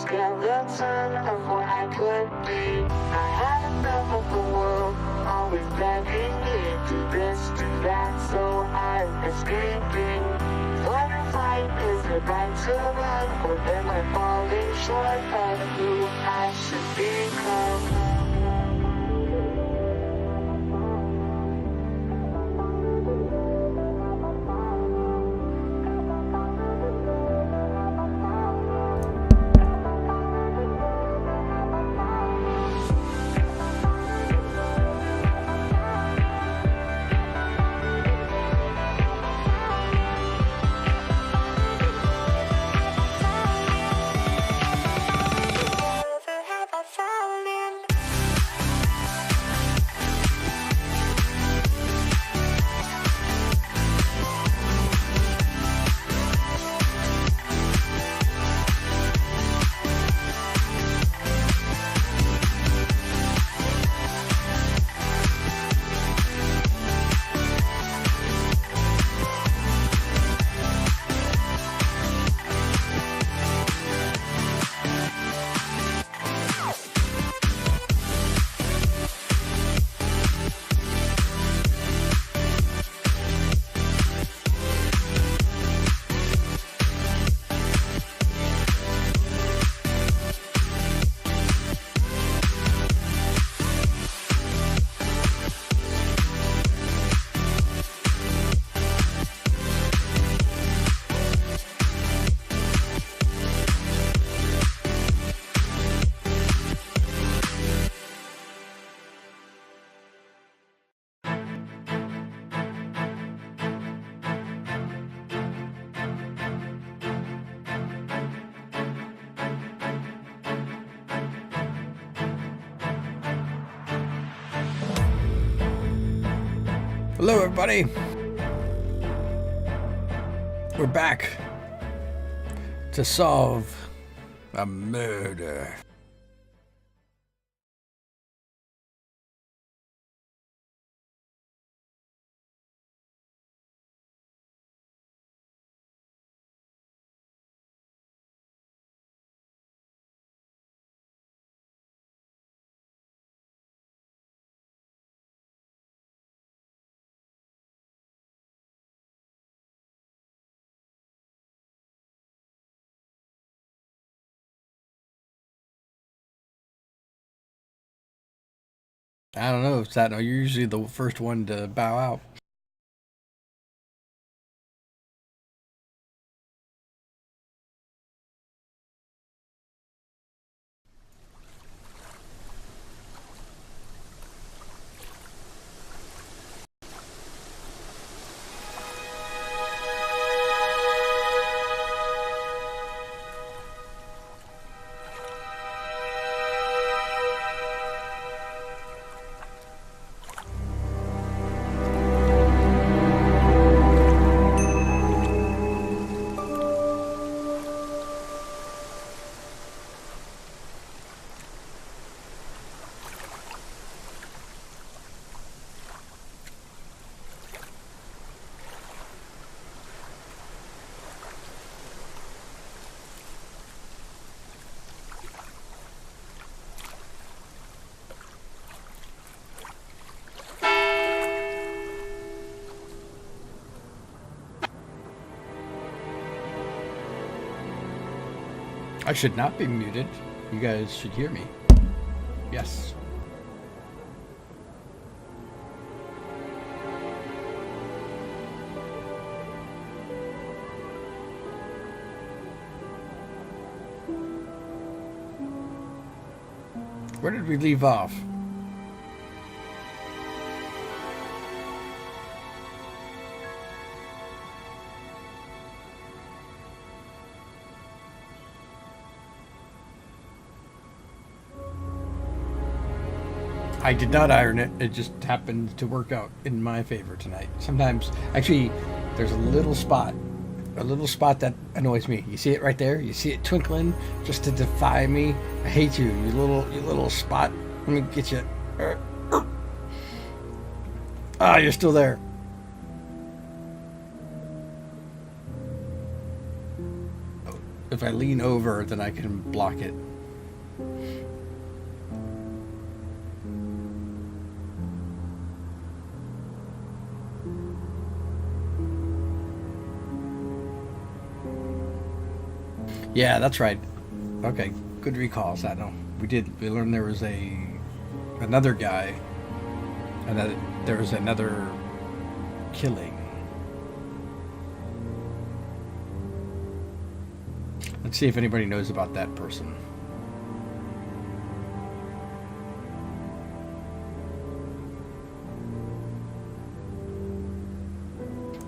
skeleton of what I could be. I had enough of the world, always begging me do this, do that, so I'm escaping. Fight or flight is the right to run, or am I falling short of who I should become? Hello everybody, we're back to solve a murder. I don't know if that. You're usually the first one to bow out. I should not be muted. You guys should hear me. Yes. Where did we leave off? I did not iron it. It just happened to work out in my favor tonight. Sometimes, actually, there's a little spot that annoys me. You see it right there? You see it twinkling just to defy me? I hate you, you little spot. Let me get you. Ah, you're still there. if I lean over, then I can block it. Yeah, that's right. Okay, good recalls. I know we learned there was another guy, and that there was another killing. Let's see if anybody knows about that person.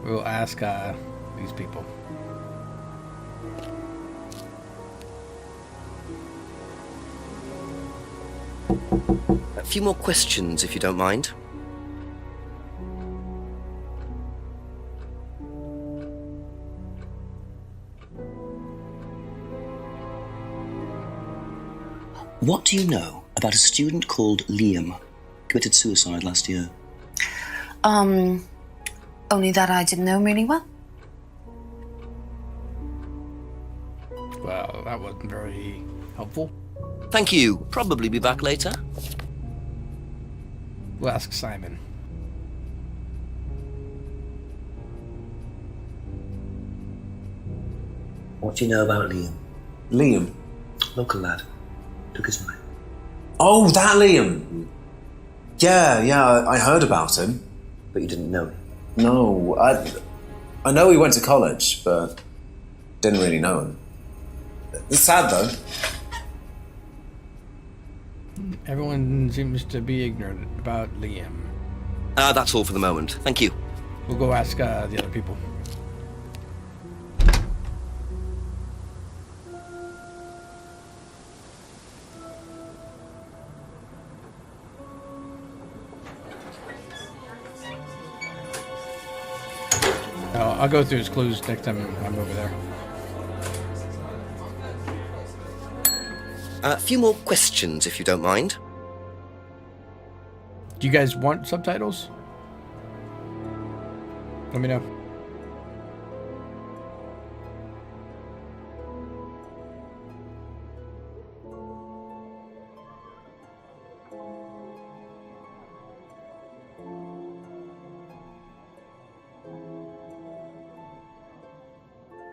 We'll ask these people. A few more questions, if you don't mind. What do you know about a student called Liam? Committed suicide last year. Only that I didn't know him really well. Well, that wasn't very helpful. Thank you. Probably be back later. We'll ask Simon. What do you know about Liam? Liam? Local lad. Took his life. Oh, that Liam! Yeah, I heard about him. But you didn't know him? No, I know he went to college, but didn't really know him. It's sad, though. Everyone seems to be ignorant about Liam. That's all for the moment. Thank you. We'll go ask the other people. I'll go through his clues next time I'm over there. A few more questions, if you don't mind. Do you guys want subtitles? Let me know.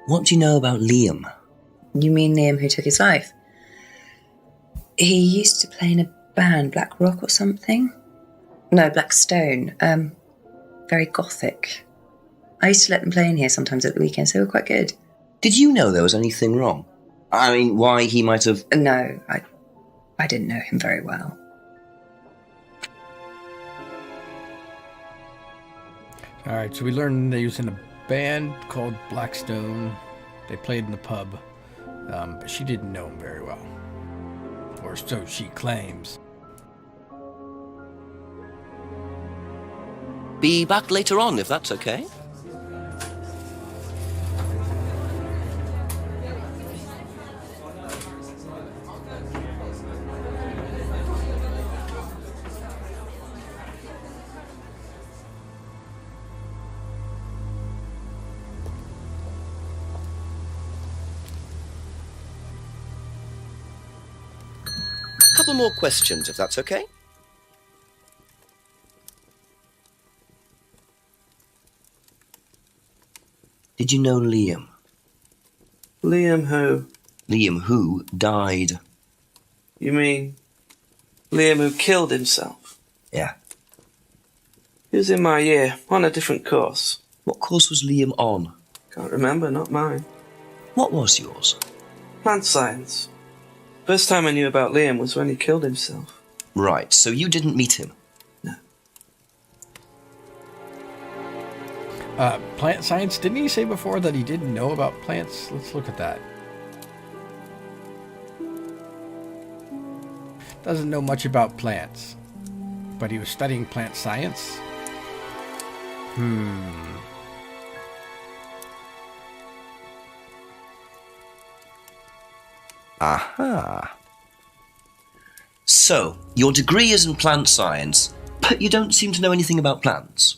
What do you know about Liam? You mean Liam who took his life? He used to play in a band, Black Rock or something? No, Black Stone. Very gothic. I used to let them play in here sometimes at the weekends. They were quite good. Did you know there was anything wrong? I mean, why he might have... No, I didn't know him very well. Alright, so we learned they was in a band called Blackstone. They played in the pub, but she didn't know him very well. Or so she claims. Be back later on, if that's okay. Couple more questions, if that's okay. Did you know Liam? Liam who? Liam who died. You mean Liam who killed himself? Yeah. He was in my year, on a different course. What course was Liam on? Can't remember, not mine. What was yours? Plant science. First time I knew about Liam was when he killed himself. Right, so you didn't meet him? No. Plant science, didn't he say before that he didn't know about plants? Let's look at that. Doesn't know much about plants, but he was studying plant science? Aha. So, your degree is in plant science, but you don't seem to know anything about plants.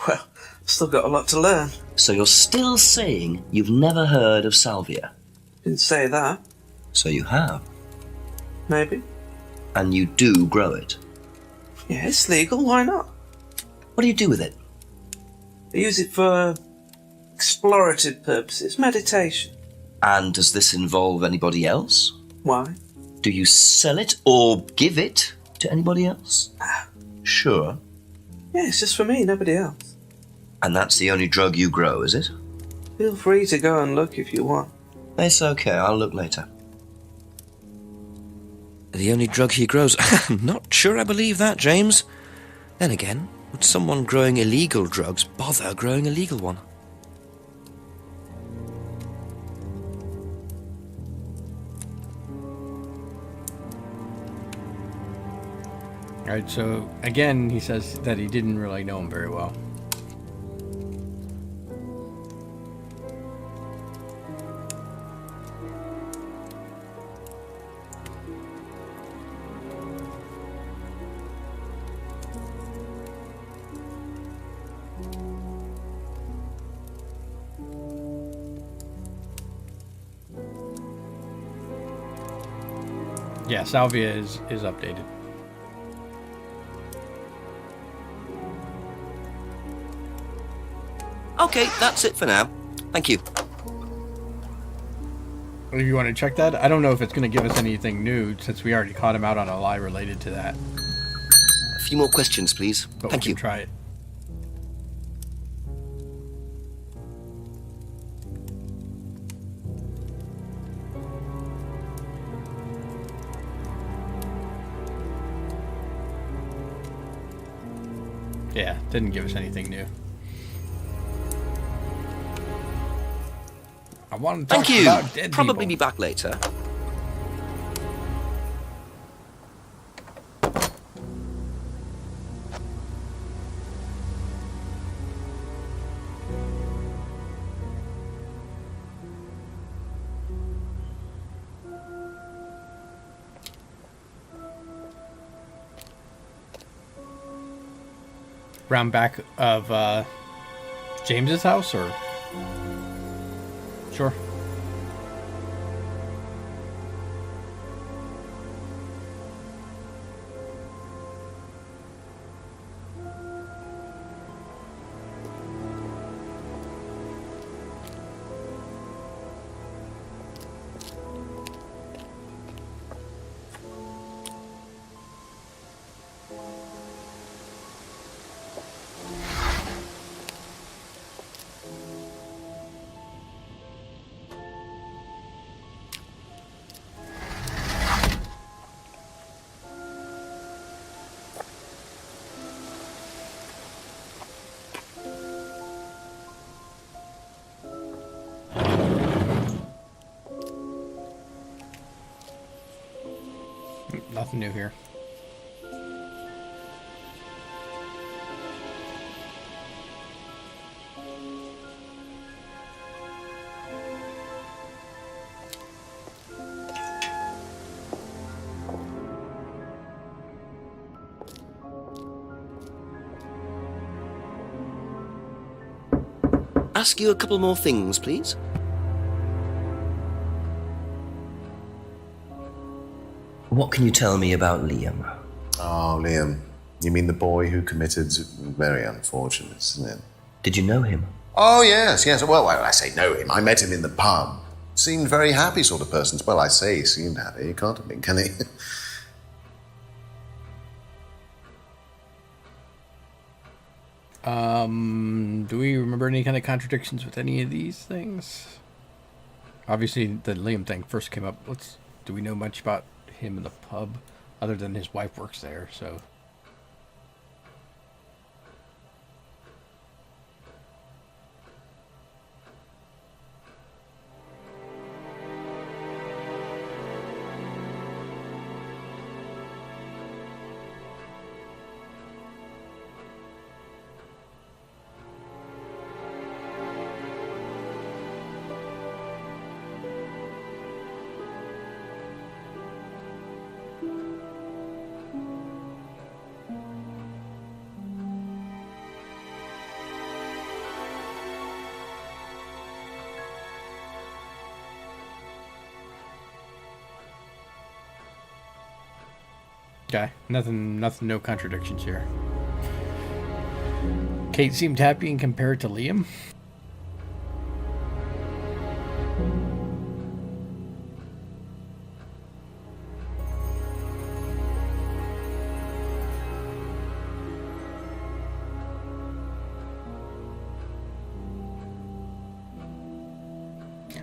Well, still got a lot to learn. So you're still saying you've never heard of salvia? Didn't say that. So you have. Maybe. And you do grow it. Yeah, it's legal. Why not? What do you do with it? I use it for explorative purposes, meditation. And does this involve anybody else? Why? Do you sell it or give it to anybody else? Sure. Yeah, it's just for me, nobody else. And that's the only drug you grow, is it? Feel free to go and look if you want. It's okay, I'll look later. The only drug he grows? Not sure I believe that, James. Then again, would someone growing illegal drugs bother growing a legal one? Alright, so again, he says that he didn't really know him very well. Yeah, Salvia is updated. Okay, that's it for now. Thank you. If you want to check that, I don't know if it's going to give us anything new since we already caught him out on a lie related to that. A few more questions, please. But Thank we you. can try it. Yeah, didn't give us anything new. I want to talk Thank you. about dead Probably be people. back later. Round back of James's house, or sure. Nothing new here. Ask you a couple more things, please. What can you tell me about Liam? Oh, Liam. You mean the boy who committed... Very unfortunate, isn't it? Did you know him? Oh, yes. Well, I say know him. I met him in the pub. Seemed very happy sort of person. Well, I say he seemed happy. He can't have been, can he? Do we remember any kind of contradictions with any of these things? Obviously, the Liam thing first came up. Do we know much about him in the pub, other than his wife works there? So. Okay. Nothing, no contradictions here. Kate seemed happy and compared to Liam.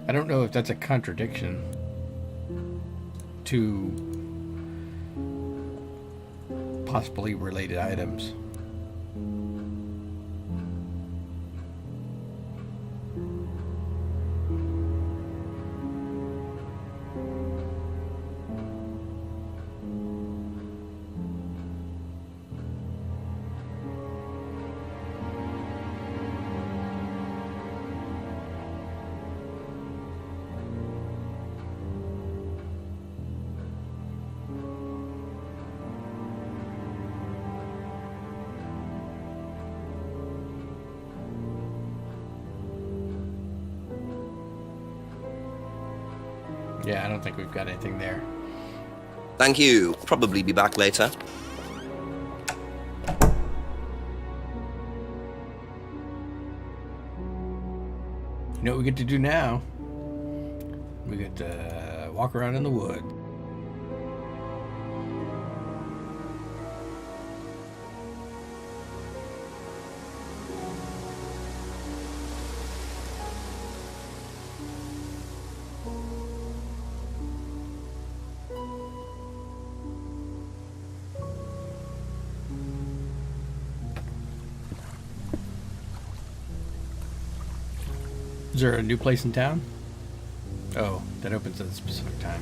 I don't know if that's a contradiction to possibly related items. Yeah, I don't think we've got anything there. Thank you. Probably be back later. You know what we get to do now? We get to walk around in the wood. Is there a new place in town? Oh, that opens at a specific time.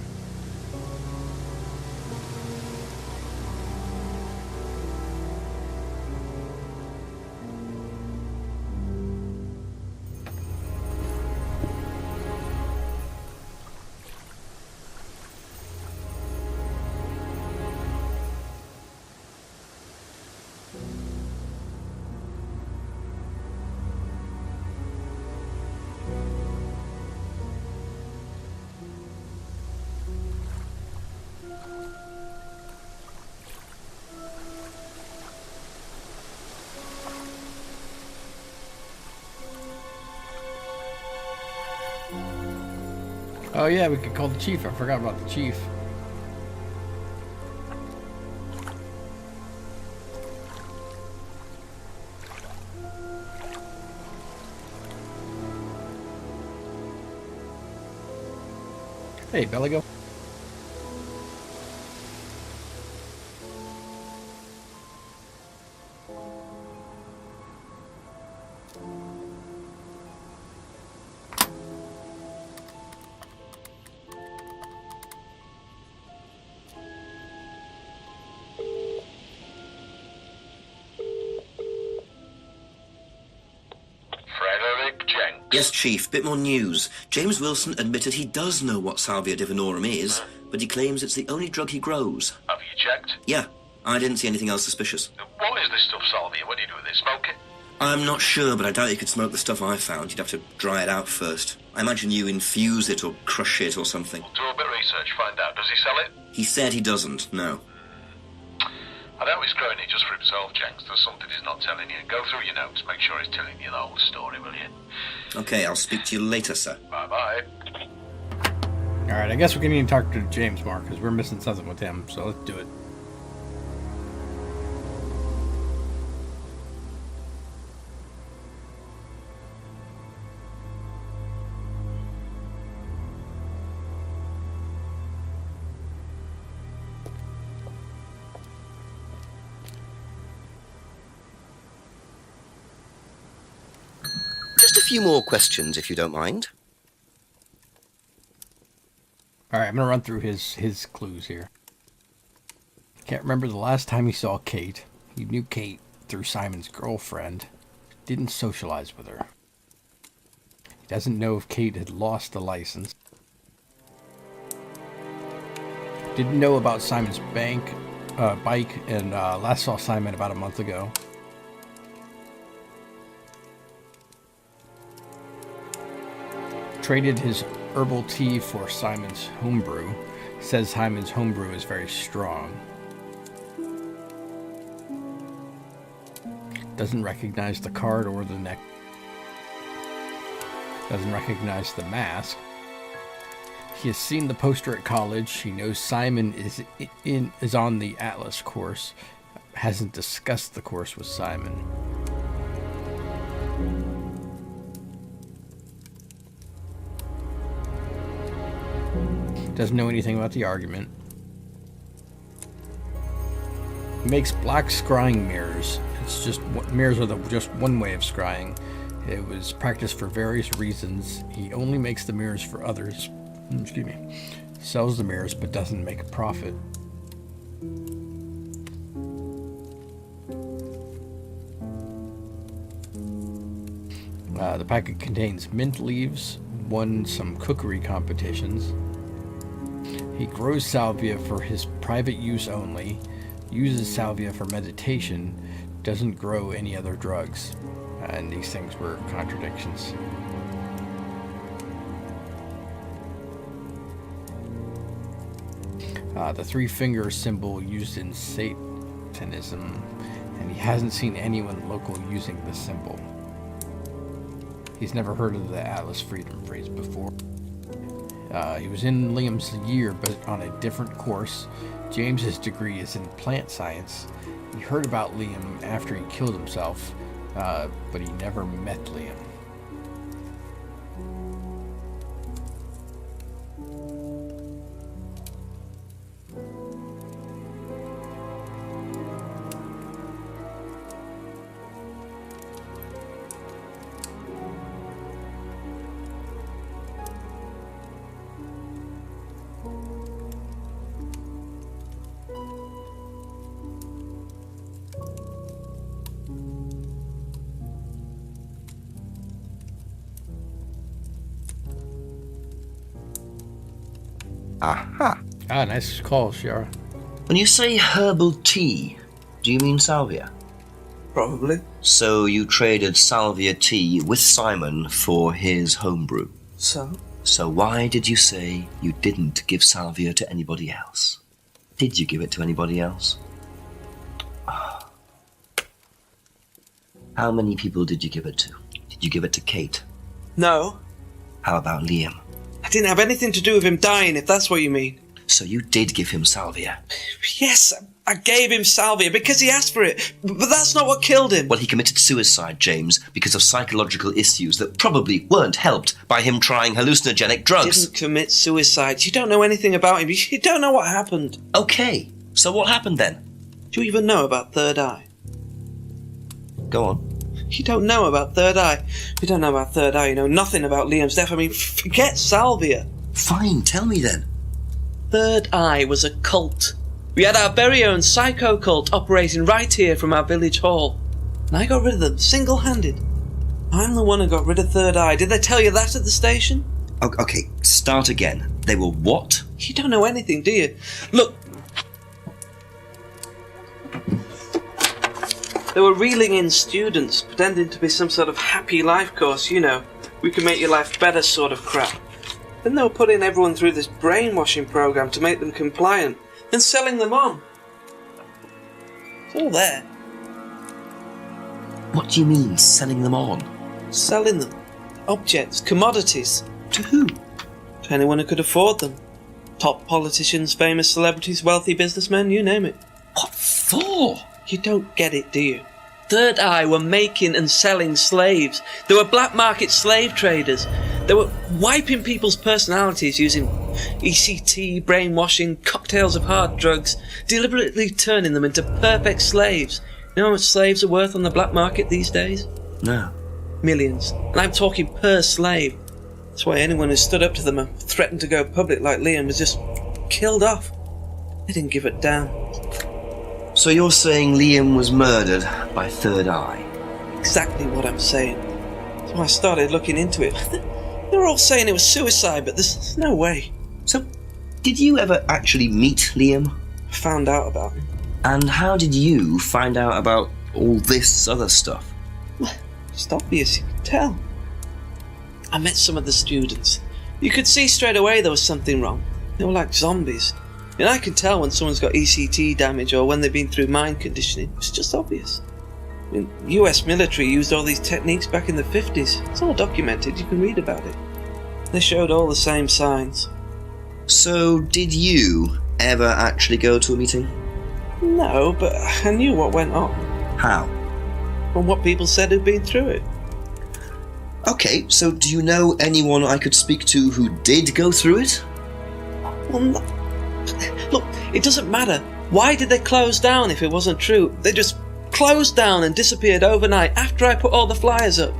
Oh yeah, we could call the chief. I forgot about the chief. Hey, Belligo. Yes, Chief, bit more news. James Wilson admitted he does know what Salvia divinorum is, but he claims it's the only drug he grows. Have you checked? Yeah, I didn't see anything else suspicious. What is this stuff, Salvia? What do you do with it? Smoke it? I'm not sure, but I doubt you could smoke the stuff I found. You'd have to dry it out first. I imagine you infuse it or crush it or something. We'll do a bit of research, find out. Does he sell it? He said he doesn't, no. I know he's growing it just for himself, Jenks. There's something he's not telling you. Go through your notes, make sure he's telling you the whole story, will you? Okay, I'll speak to you later, sir. Bye-bye. Alright, I guess we can need to talk to James more, because we're missing something with him, so let's do it. Just a few more questions, if you don't mind. Alright, I'm going to run through his clues here. Can't remember the last time he saw Kate. He knew Kate through Simon's girlfriend. Didn't socialize with her. He doesn't know if Kate had lost the license. Didn't know about Simon's bike and last saw Simon about a month ago. Traded his herbal tea for Simon's homebrew. Says Simon's homebrew is very strong. doesn't recognize the card or the neck. Doesn't recognize the mask. He has seen the poster at college. He knows Simon is on the Atlas course. Hasn't discussed the course with Simon. Doesn't know anything about the argument. He makes black scrying mirrors. It's just mirrors are just one way of scrying. It was practiced for various reasons. He only makes the mirrors for others. Excuse me. Sells the mirrors but doesn't make a profit. The packet contains mint leaves. Won some cookery competitions. He grows salvia for his private use only, uses salvia for meditation, doesn't grow any other drugs. And these things were contradictions. The three-finger symbol used in Satanism, and he hasn't seen anyone local using this symbol. He's never heard of the Atlas Freedom phrase before. He was in Liam's year, but on a different course. James's degree is in plant science. He heard about Liam after he killed himself, but he never met Liam. Aha. Ah, nice call, Shiara. When you say herbal tea, do you mean salvia? Probably. So you traded salvia tea with Simon for his homebrew. So? So why did you say you didn't give salvia to anybody else? Did you give it to anybody else? How many people did you give it to? Did you give it to Kate? No. How about Liam? I didn't have anything to do with him dying, if that's what you mean. So you did give him salvia? Yes, I gave him salvia because he asked for it, but that's not what killed him. Well, he committed suicide, James, because of psychological issues that probably weren't helped by him trying hallucinogenic drugs. Didn't commit suicide. You don't know anything about him. You don't know what happened. Okay, so what happened then? Do you even know about Third Eye? Go on. You don't know about Third Eye. You don't know about Third Eye. You know nothing about Liam's death. I mean, forget salvia. Fine, tell me then. Third Eye was a cult. We had our very own psycho cult operating right here from our village hall. And I got rid of them, single-handed. I'm the one who got rid of Third Eye. Did they tell you that at the station? Okay, start again. They were what? You don't know anything, do you? Look. They were reeling in students, pretending to be some sort of happy life course, you know. We can make your life better sort of crap. Then they were putting everyone through this brainwashing program to make them compliant, and selling them on. It's all there. What do you mean, selling them on? Selling them. Objects, commodities. To who? To anyone who could afford them. Top politicians, famous celebrities, wealthy businessmen, you name it. What for? You don't get it, do you? Third Eye were making and selling slaves. They were black market slave traders. They were wiping people's personalities using ECT, brainwashing, cocktails of hard drugs, deliberately turning them into perfect slaves. You know how much slaves are worth on the black market these days? No. Millions. And I'm talking per slave. That's why anyone who stood up to them and threatened to go public like Liam was just killed off. They didn't give it down. So you're saying Liam was murdered by Third Eye? Exactly what I'm saying. So I started looking into it. They were all saying it was suicide, but there's no way. So, did you ever actually meet Liam? I found out about him. And how did you find out about all this other stuff? Well, it's obvious, you could tell. I met some of the students. You could see straight away there was something wrong. They were like zombies. And I can tell when someone's got ECT damage or when they've been through mind conditioning. It's just obvious. The US military used all these techniques back in the 50s. It's all documented, you can read about it. They showed all the same signs. So, did you ever actually go to a meeting? No, but I knew what went on. How? From what people said who'd been through it. Okay, so do you know anyone I could speak to who did go through it? Well, no. Look, it doesn't matter. Why did they close down if it wasn't true? They just closed down and disappeared overnight after I put all the flyers up.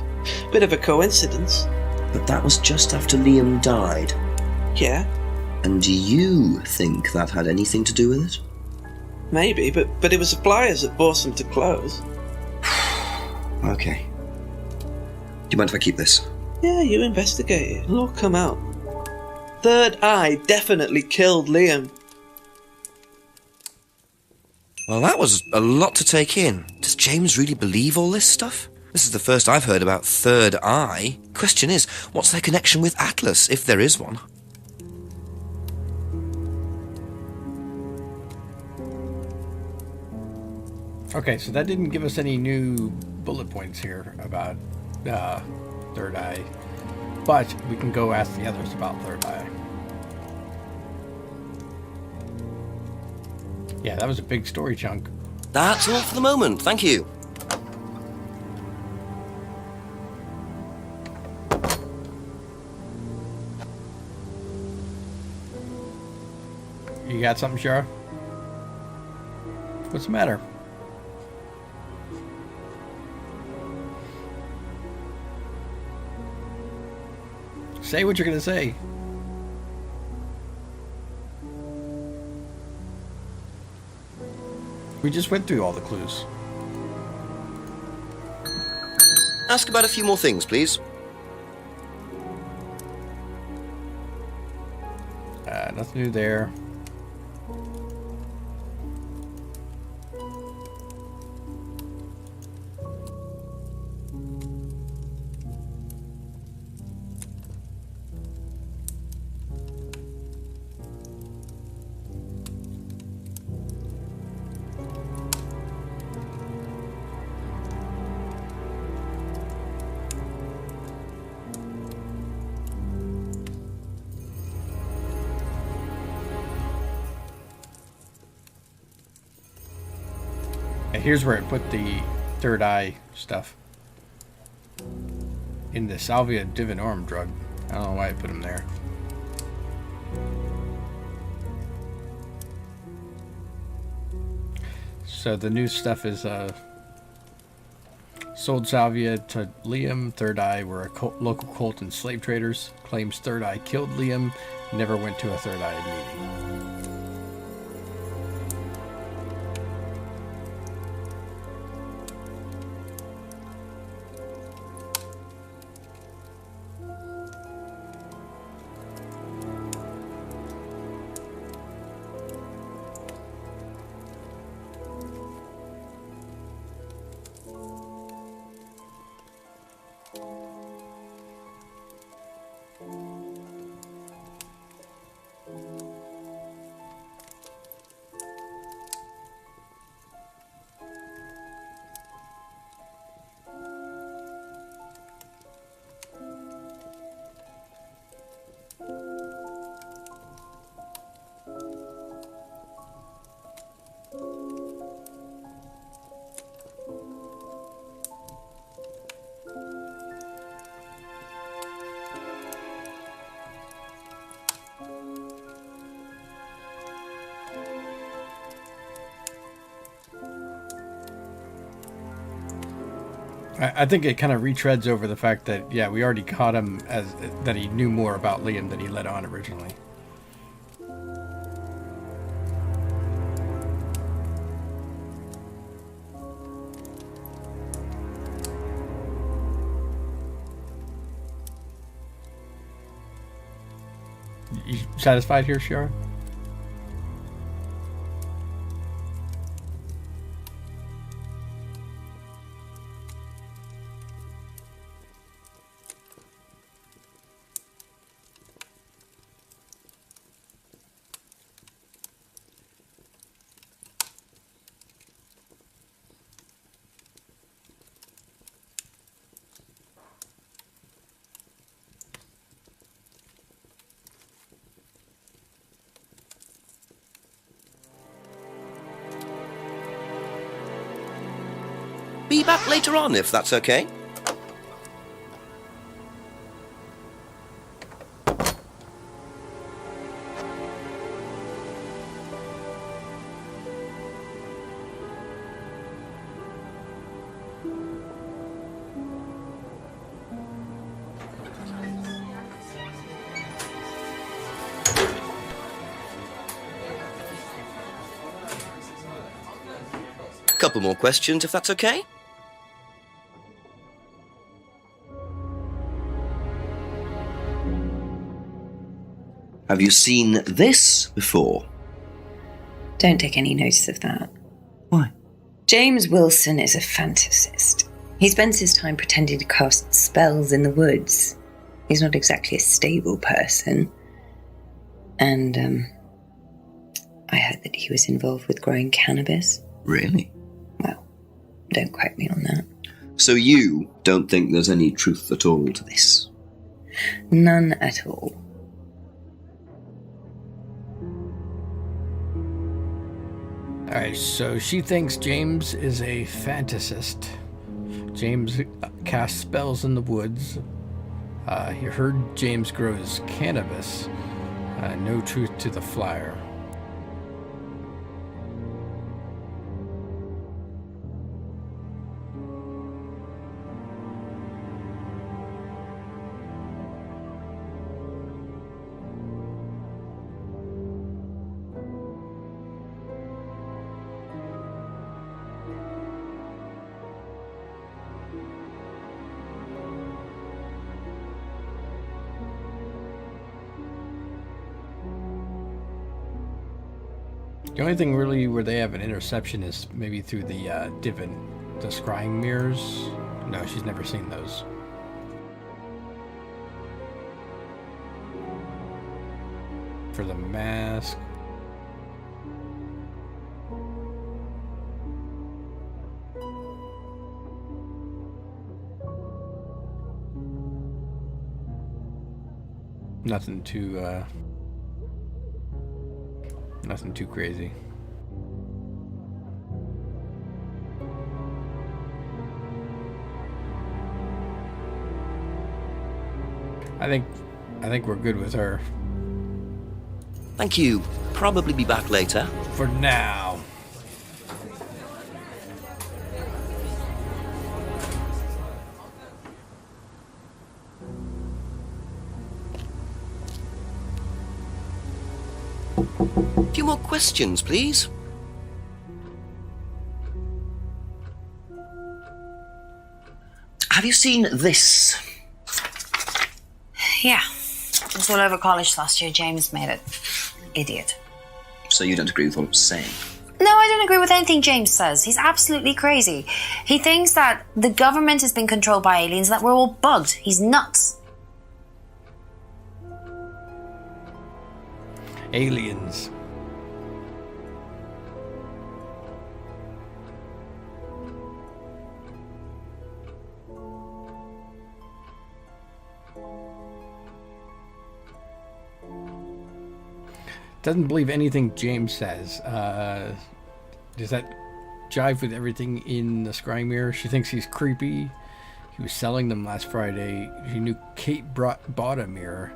Bit of a coincidence. But that was just after Liam died. Yeah, And do you think that had anything to do with it? maybe, but it was the flyers that forced them to close. Okay. Do you mind if I keep this? Yeah, you investigate it. It'll all come out. Third Eye definitely killed Liam. Well, that was a lot to take in. Does James really believe all this stuff? This is the first I've heard about Third Eye. Question is, what's their connection with Atlas, if there is one? Okay, so that didn't give us any new bullet points here about Third Eye, but we can go ask the others about Third Eye. Yeah, that was a big story chunk. That's all for the moment, thank you. You got something, Shara? What's the matter? Say what you're gonna say. We just went through all the clues. Ask about a few more things, please. Nothing new there. And here's where I put the Third Eye stuff. In the Salvia Divinorum drug. I don't know why I put them there. So the new stuff is sold Salvia to Liam. Third Eye were a local cult and slave traders. Claims Third Eye killed Liam. Never went to a Third Eye meeting. I think it kind of retreads over the fact that, yeah, we already caught him as that he knew more about Liam than he let on originally. You satisfied here, Shara? be back later on, if that's okay. Couple more questions, if that's okay. Have you seen this before? Don't take any notice of that. Why? James Wilson is a fantasist. He spends his time pretending to cast spells in the woods. He's not exactly a stable person. And, I heard that he was involved with growing cannabis. Really? Well, don't quote me on that. So you don't think there's any truth at all to this? None at all. Alright, so she thinks James is a fantasist. James casts spells in the woods. He heard James grows cannabis. No truth to the flyer. The only thing really where they have an interception is maybe through the divan, the scrying mirrors. No, she's never seen those. For the mask. Nothing too crazy. I think we're good with her. Thank you. Probably be back later. For now. A few more questions, please. Have you seen this? Yeah. It was all over college last year. James made it. Idiot. So you don't agree with what I'm saying? No, I don't agree with anything James says. He's absolutely crazy. He thinks that the government has been controlled by aliens and that we're all bugged. He's nuts. Aliens. Doesn't believe anything James says. Does that jive with everything in the scrying mirror? She thinks he's creepy. He was selling them last Friday. She knew Kate bought a mirror.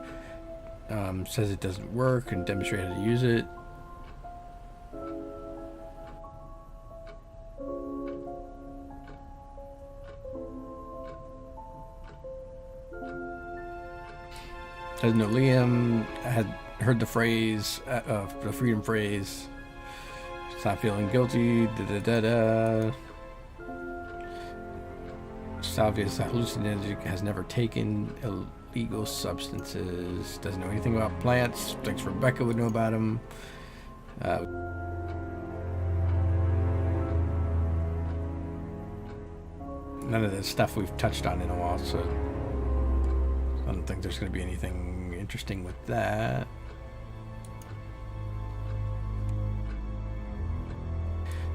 Says it doesn't work and demonstrated how to use it. Doesn't know Liam had heard the phrase, the freedom phrase. Stop feeling guilty. Salvia's hallucinogen, has never taken illegal substances. Doesn't know anything about plants. Thinks Rebecca would know about them. None of the stuff we've touched on in a while, so I don't think there's going to be anything interesting with that.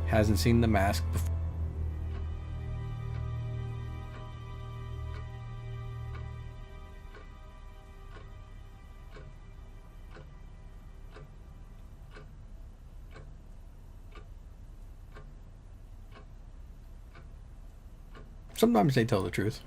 Hasn't seen the mask before. sometimes they tell the truth.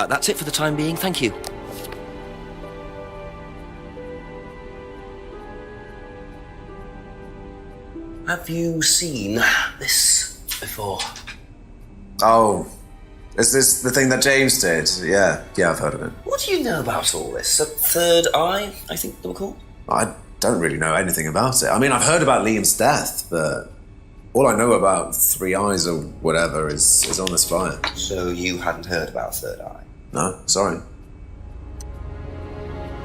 That's it for the time being, thank you. Have you seen this before? Oh, is this the thing that James did? Yeah, I've heard of it. What do you know about all this? A third eye, I think they were called? I don't really know anything about it. I mean, I've heard about Liam's death, but all I know about Three Eyes or whatever is on this flyer. So you hadn't heard about Third Eye? No, sorry.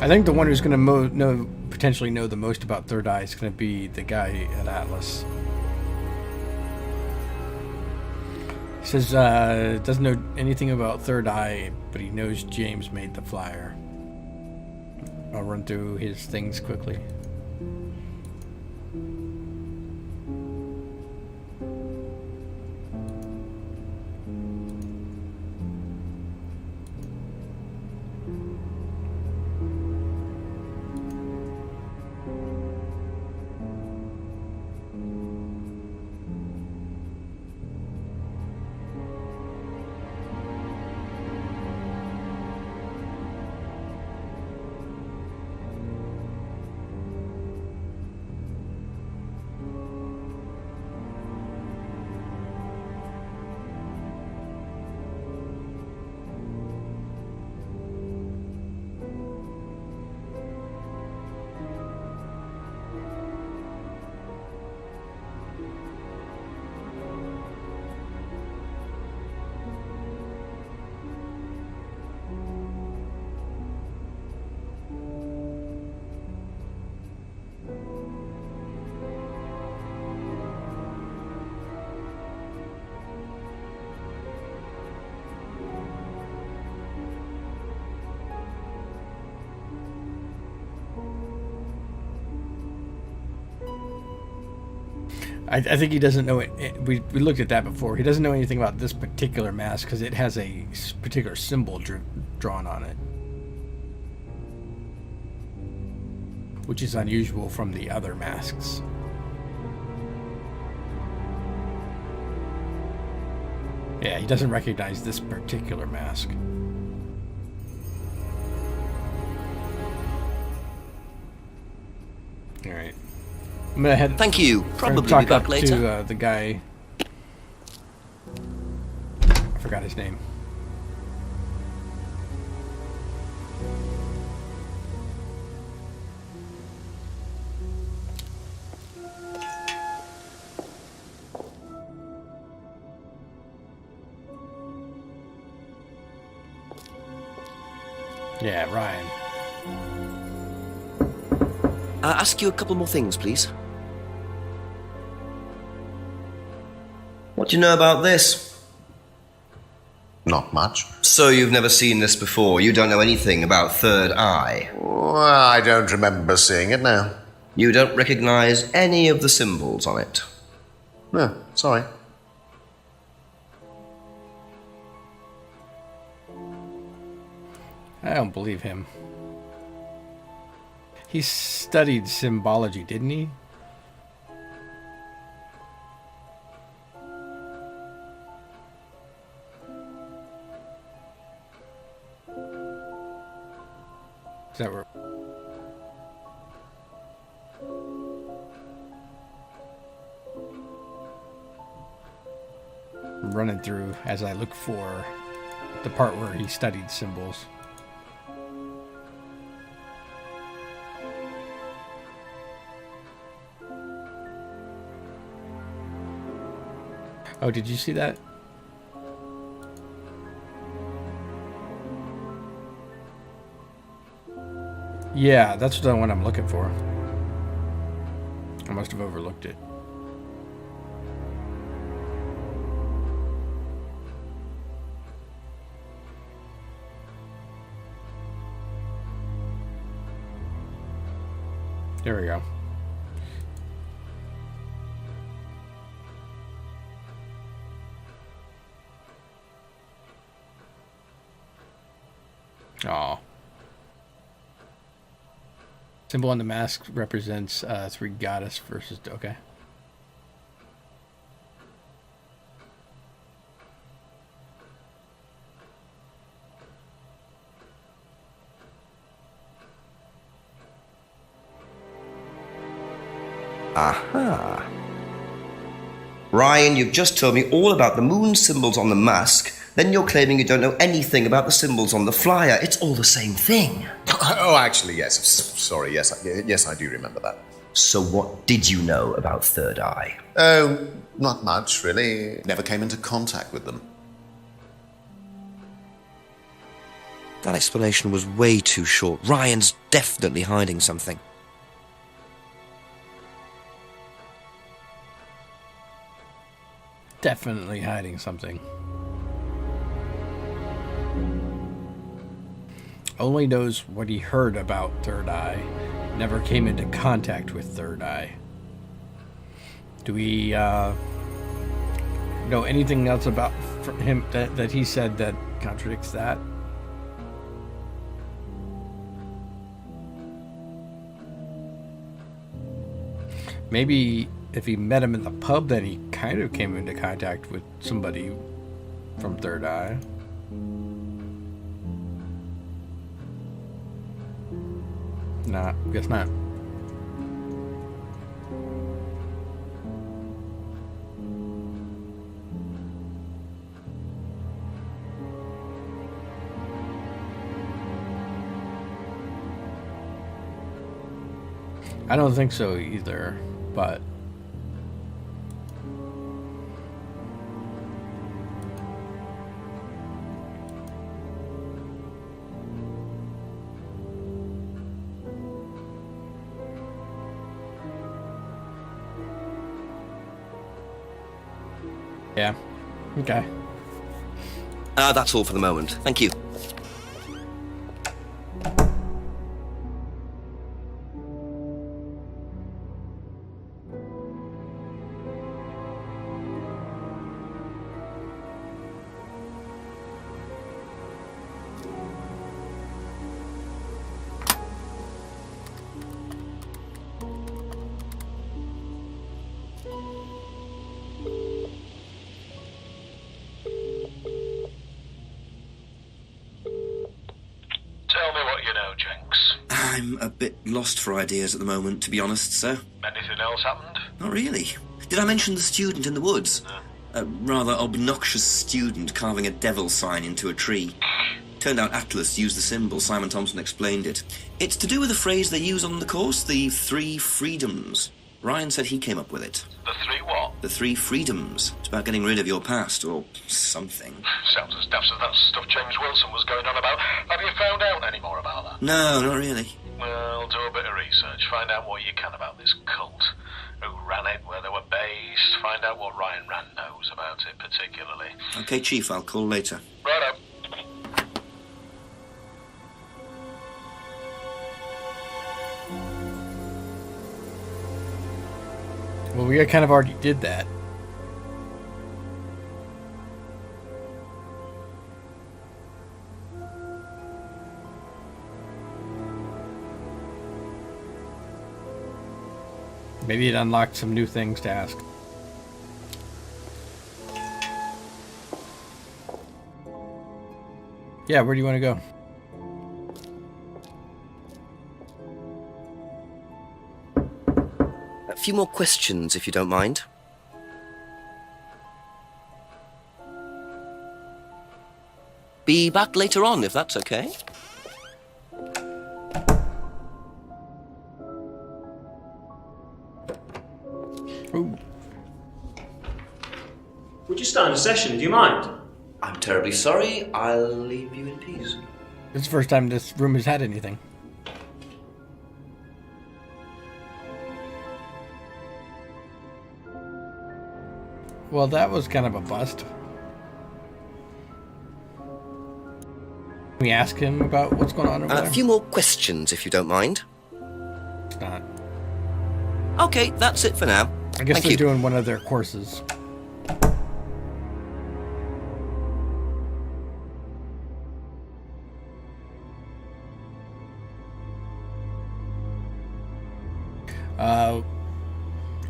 I think the one who's going to potentially know the most about Third Eye is going to be the guy at Atlas. He says doesn't know anything about Third Eye, but he knows James made the flyer. I'll run through his things quickly. I think he doesn't know it. We looked at that before. He doesn't know anything about this particular mask because it has a particular symbol drawn on it, which is unusual from the other masks. Yeah, he doesn't recognize this particular mask. All right. I'm gonna head. Thank you. Probably talk be back up later. to the guy. I forgot his name. Yeah, Ryan. Ask you a couple more things, please. What do you know about this? Not much. So you've never seen this before? You don't know anything about Third Eye? Well, I don't remember seeing it now. You don't recognize any of the symbols on it? No, sorry. I don't believe him. He studied symbology, didn't he? Is that where? I'm running through as I look for the part where he studied symbols. Oh, did you see that? Yeah, that's the one I'm looking for. I must have overlooked it. There we go. Symbol on the mask represents three goddess versus... Okay. Aha. Ryan, you've just told me all about the moon symbols on the mask. Then you're claiming you don't know anything about the symbols on the flyer. It's all the same thing. Oh, actually, yes. Sorry, yes, I do remember that. So what did you know about Third Eye? Oh, not much, really. Never came into contact with them. That explanation was way too short. Ryan's definitely hiding something. Definitely hiding something. Only knows what he heard about Third Eye. Never came into contact with Third Eye. Do we know anything else about him that he said that contradicts that? Maybe if he met him in the pub, then he kind of came into contact with somebody from Third Eye. Nah, guess not. I don't think so either, but... yeah. Okay. That's all for the moment. Thank you. Tell me what you know, Jenks. I'm a bit lost for ideas at the moment, to be honest, sir. Anything else happened? Not really. Did I mention the student in the woods? No. A rather obnoxious student carving a devil sign into a tree. Turned out Atlas used the symbol. Simon Thompson explained it. It's to do with a phrase they use on the course, the 3 freedoms. Ryan said he came up with it. The 3 what? The 3 freedoms. It's about getting rid of your past, or something. Sounds as daft as that stuff James Wilson was going on about. Have you found out any more about that? No, not really. Well, do a bit of research. Find out what you can about this cult. Who ran it, where they were based. Find out what Ryan Rand knows about it, particularly. Okay, Chief, I'll call later. Righto. Well, we kind of already did that. Maybe it unlocked some new things to ask. Yeah, where do you want to go? A few more questions, if you don't mind. Be back later on, if that's okay. Ooh. Would you start a session? Do you mind? I'm terribly sorry. I'll leave you in peace. This is the first time this room has had anything. Well, that was kind of a bust. Can we ask him about what's going on over there? A few more questions, if you don't mind. It's not. Okay, that's it for now. I guess Thank they're you. doing one of their courses.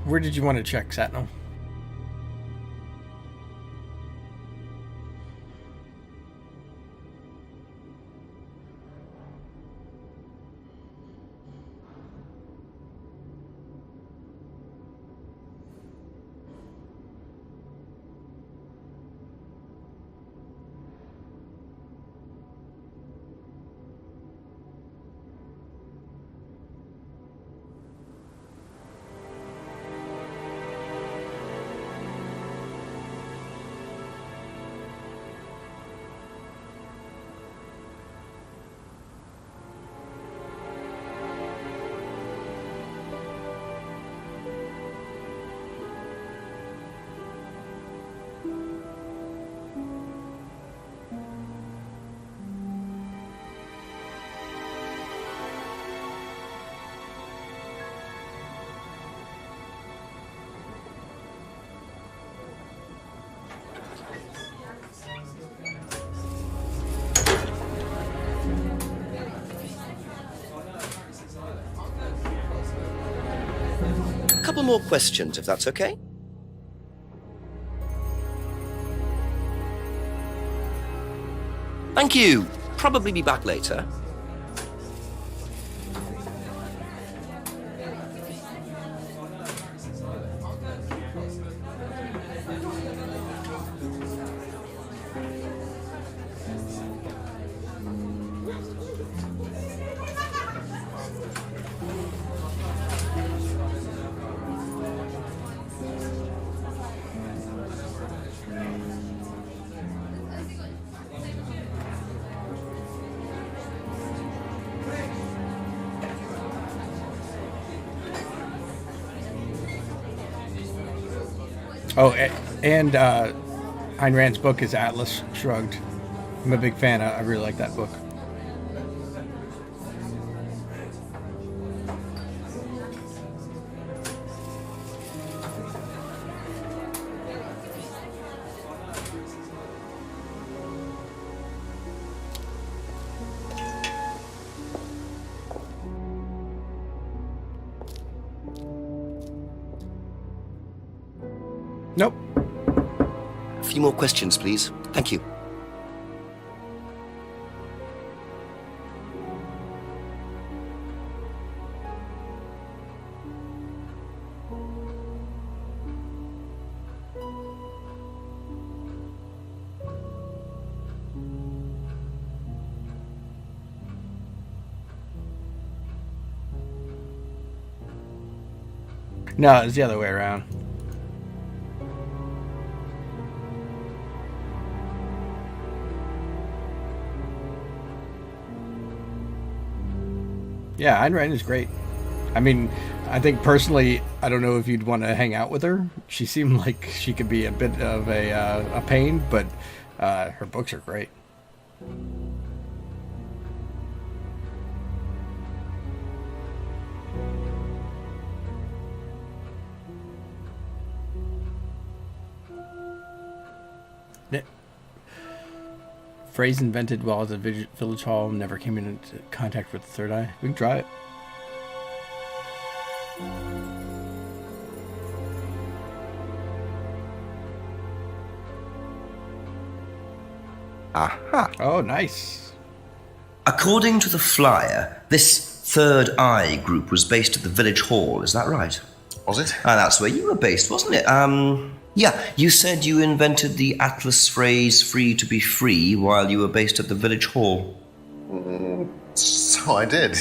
Where did you want to check, Satnam? A couple more questions, if that's okay. Thank you. Probably be back later. Oh, and Ayn Rand's book is Atlas Shrugged. I'm a big fan. I really like that book. Nope. A few more questions, please. Thank you. No, it's the other way around. Yeah, Ayn Rand is great. I mean, I think personally, I don't know if you'd want to hang out with her. She seemed like she could be a bit of a pain, but her books are great. Phrase invented while at the village hall, never came into contact with the third eye. We can try it. Aha. Oh, nice. According to the flyer, this Third Eye group was based at the village hall, is that right? Was it? That's where you were based, wasn't it? Yeah, you said you invented the Atlas phrase free to be free while you were based at the village hall. So I did.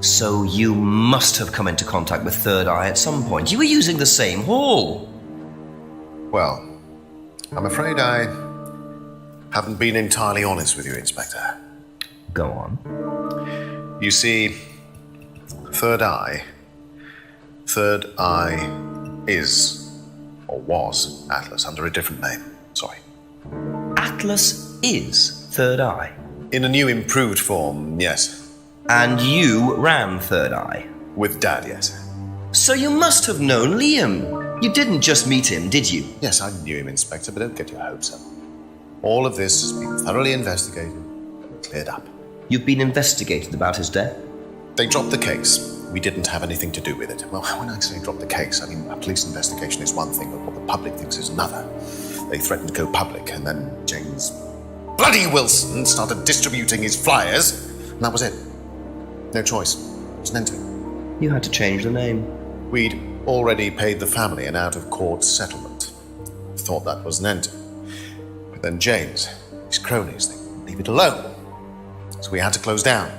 So you must have come into contact with Third Eye at some point. You were using the same hall. Well, I'm afraid I haven't been entirely honest with you, Inspector. Go on. You see, Third Eye is, or was, Atlas under a different name. Sorry. Atlas is Third Eye? In a new improved form, yes. And you ran Third Eye? With Dad, yes. So you must have known Liam. You didn't just meet him, did you? Yes, I knew him, Inspector, but don't get your hopes up. All of this has been thoroughly investigated and cleared up. You've been investigated about his death? They dropped the case. we didn't have anything to do with it. Well, when I say drop the case, I mean a police investigation is one thing, but what the public thinks is another. They threatened to go public, and then James bloody Wilson started distributing his flyers, and that was it. No choice. It was Nento. You had to change the name. We'd already paid the family an out-of-court settlement. Thought that was Nento. But then James, his cronies, they wouldn't leave it alone. So we had to close down.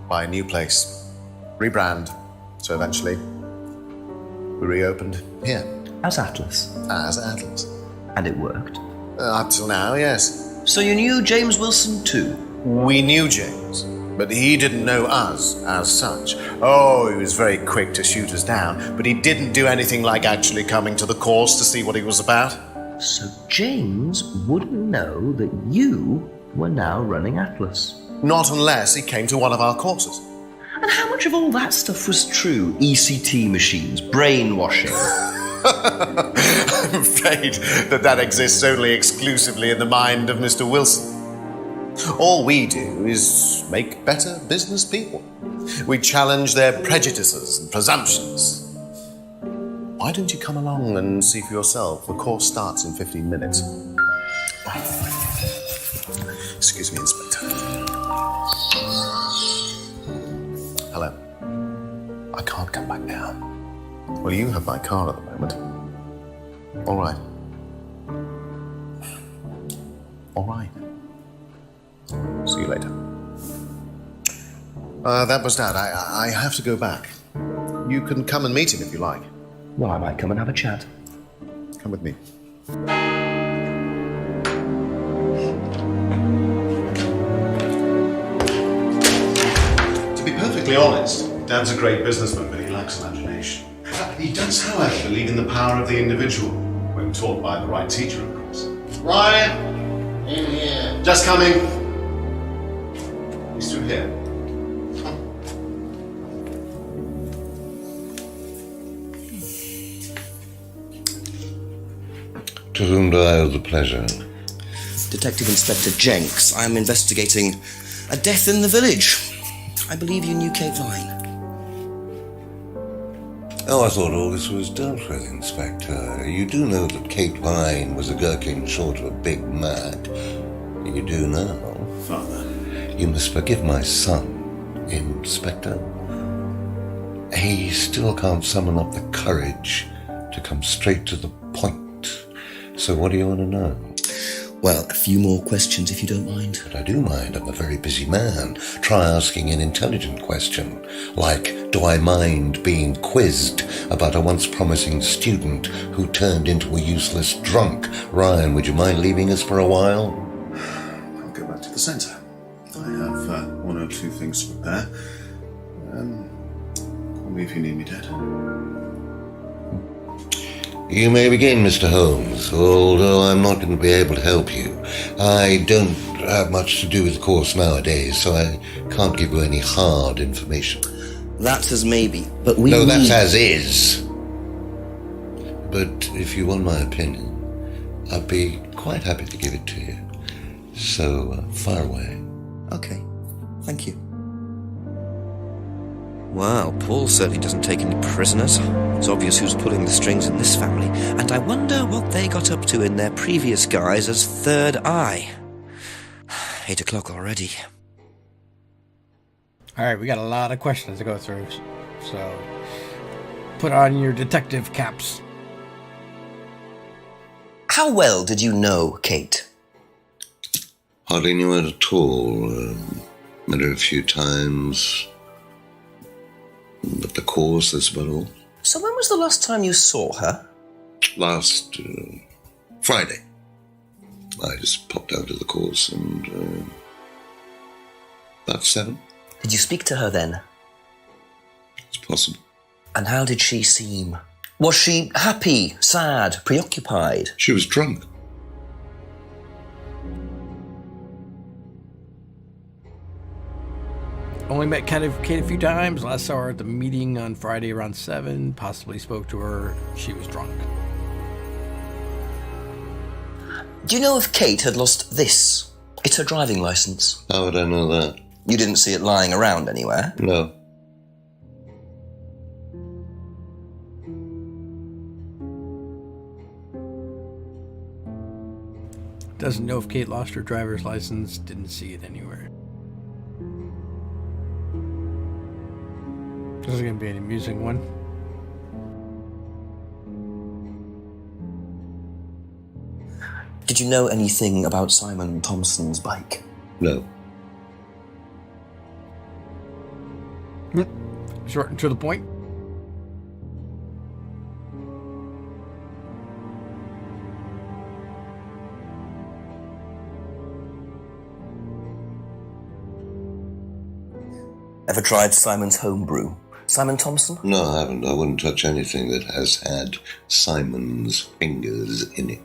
Buy a new place. Rebrand. So eventually, we reopened here. As Atlas. As Atlas. And it worked. Up till now, yes. So you knew James Wilson too? We knew James, but he didn't know us as such. Oh, he was very quick to shoot us down, but he didn't do anything like actually coming to the course to see what he was about. So James wouldn't know that you were now running Atlas? Not unless he came to one of our courses. And how much of all that stuff was true? ECT machines, brainwashing? I'm afraid that exists only exclusively in the mind of Mr. Wilson. All we do is make better business people. We challenge their prejudices and presumptions. Why don't you come along and see for yourself? The course starts in 15 minutes. Excuse me, Inspector. Hello. I can't come back now. Well, you have my car at the moment. All right. All right. See you later. That was Dad. I have to go back. You can come and meet him if you like. Well, I might come and have a chat. Come with me. To be perfectly honest, Dad's a great businessman, but he lacks imagination. He does, however, believe in the power of the individual, when taught by the right teacher, of course. Ryan! In here. Just coming. He's through here. To whom do I owe the pleasure? Detective Inspector Jenks. I am investigating a death in the village. I believe you knew Kate Vine. Oh, I thought all this was dealt with, Inspector. You do know that Kate Vine was a gherkin short of a Big Mac. You do now. Father. You must forgive my son, Inspector. He still can't summon up the courage to come straight to the point. So what do you want to know? Well, a few more questions if you don't mind. But I do mind. I'm a very busy man. Try asking an intelligent question, like, do I mind being quizzed about a once promising student who turned into a useless drunk? Ryan, would you mind leaving us for a while? I'll go back to the centre. I have one or two things to prepare. Call me if you need me, Dad. You may begin, Mr. Holmes, although I'm not going to be able to help you. I don't have much to do with the course nowadays, so I can't give you any hard information. That's as maybe, but we No, that's need... as is. But if you want my opinion, I'd be quite happy to give it to you. So, fire away. Okay, thank you. Wow, Paul certainly doesn't take any prisoners. It's obvious who's pulling the strings in this family, and I wonder what they got up to in their previous guise as Third Eye. 8 o'clock already. All right, we got a lot of questions to go through, so put on your detective caps. How well did you know Kate? Hardly knew her at all. Met her a few times. At the course, that's about all. So when was the last time you saw her? Last Friday. I just popped out to the course and about 7. Did you speak to her then? It's possible. And how did she seem? Was she happy, sad, preoccupied? She was drunk. Only met Kate a few times. Last saw her at the meeting on Friday around 7. Possibly spoke to her. She was drunk. Do you know if Kate had lost this? It's her driving licence. How would I know that? You didn't see it lying around anywhere? No. Doesn't know if Kate lost her driver's license, didn't see it anywhere. This is going to be an amusing one. Did you know anything about Simon Thompson's bike? No. Short and to the point. Ever tried Simon's homebrew? Simon Thompson? No, I haven't. I wouldn't touch anything that has had Simon's fingers in it.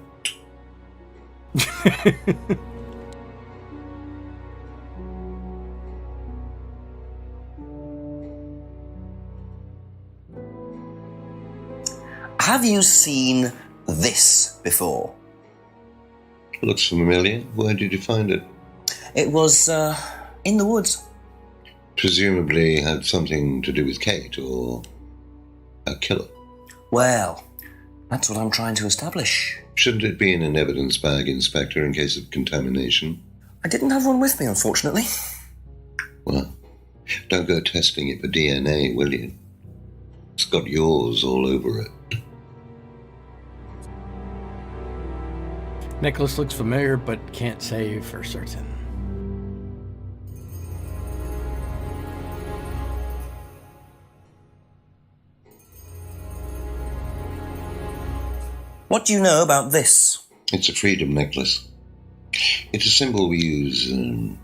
Have you seen this before? Looks familiar. Where did you find it? It was, in the woods. Presumably had something to do with Kate or a killer. Well, that's what I'm trying to establish. Shouldn't it be in an evidence bag, Inspector, in case of contamination? I didn't have one with me, unfortunately. Well, don't go testing it for DNA, will you? It's got yours all over it. Necklace looks familiar, but can't say for certain. What do you know about this? It's a freedom necklace. It's a symbol we use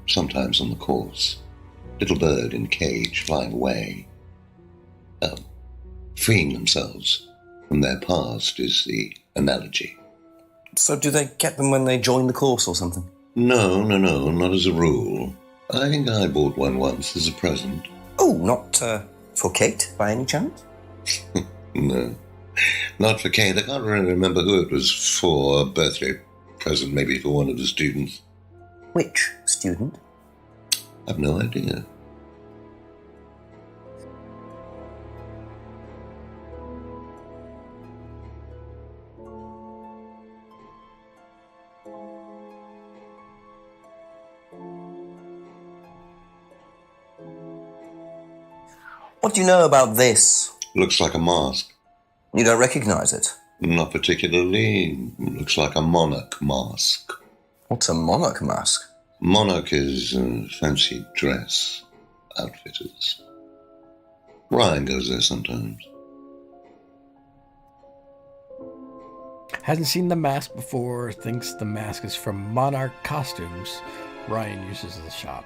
sometimes on the course. Little bird in cage flying away. Freeing themselves from their past is the analogy. So do they get them when they join the course or something? No, not as a rule. I think I bought one once as a present. Oh, not for Kate, by any chance? No, not for Kate. I can't really remember who it was for. A birthday present, maybe for one of the students. Which student? I've no idea. What do you know about this? Looks like a mask. You don't recognize it? Not particularly. Looks like a monarch mask. What's a monarch mask? Monarch is fancy dress outfitters. Ryan goes there sometimes. Hasn't seen the mask before, thinks the mask is from Monarch Costumes Ryan uses in the shop.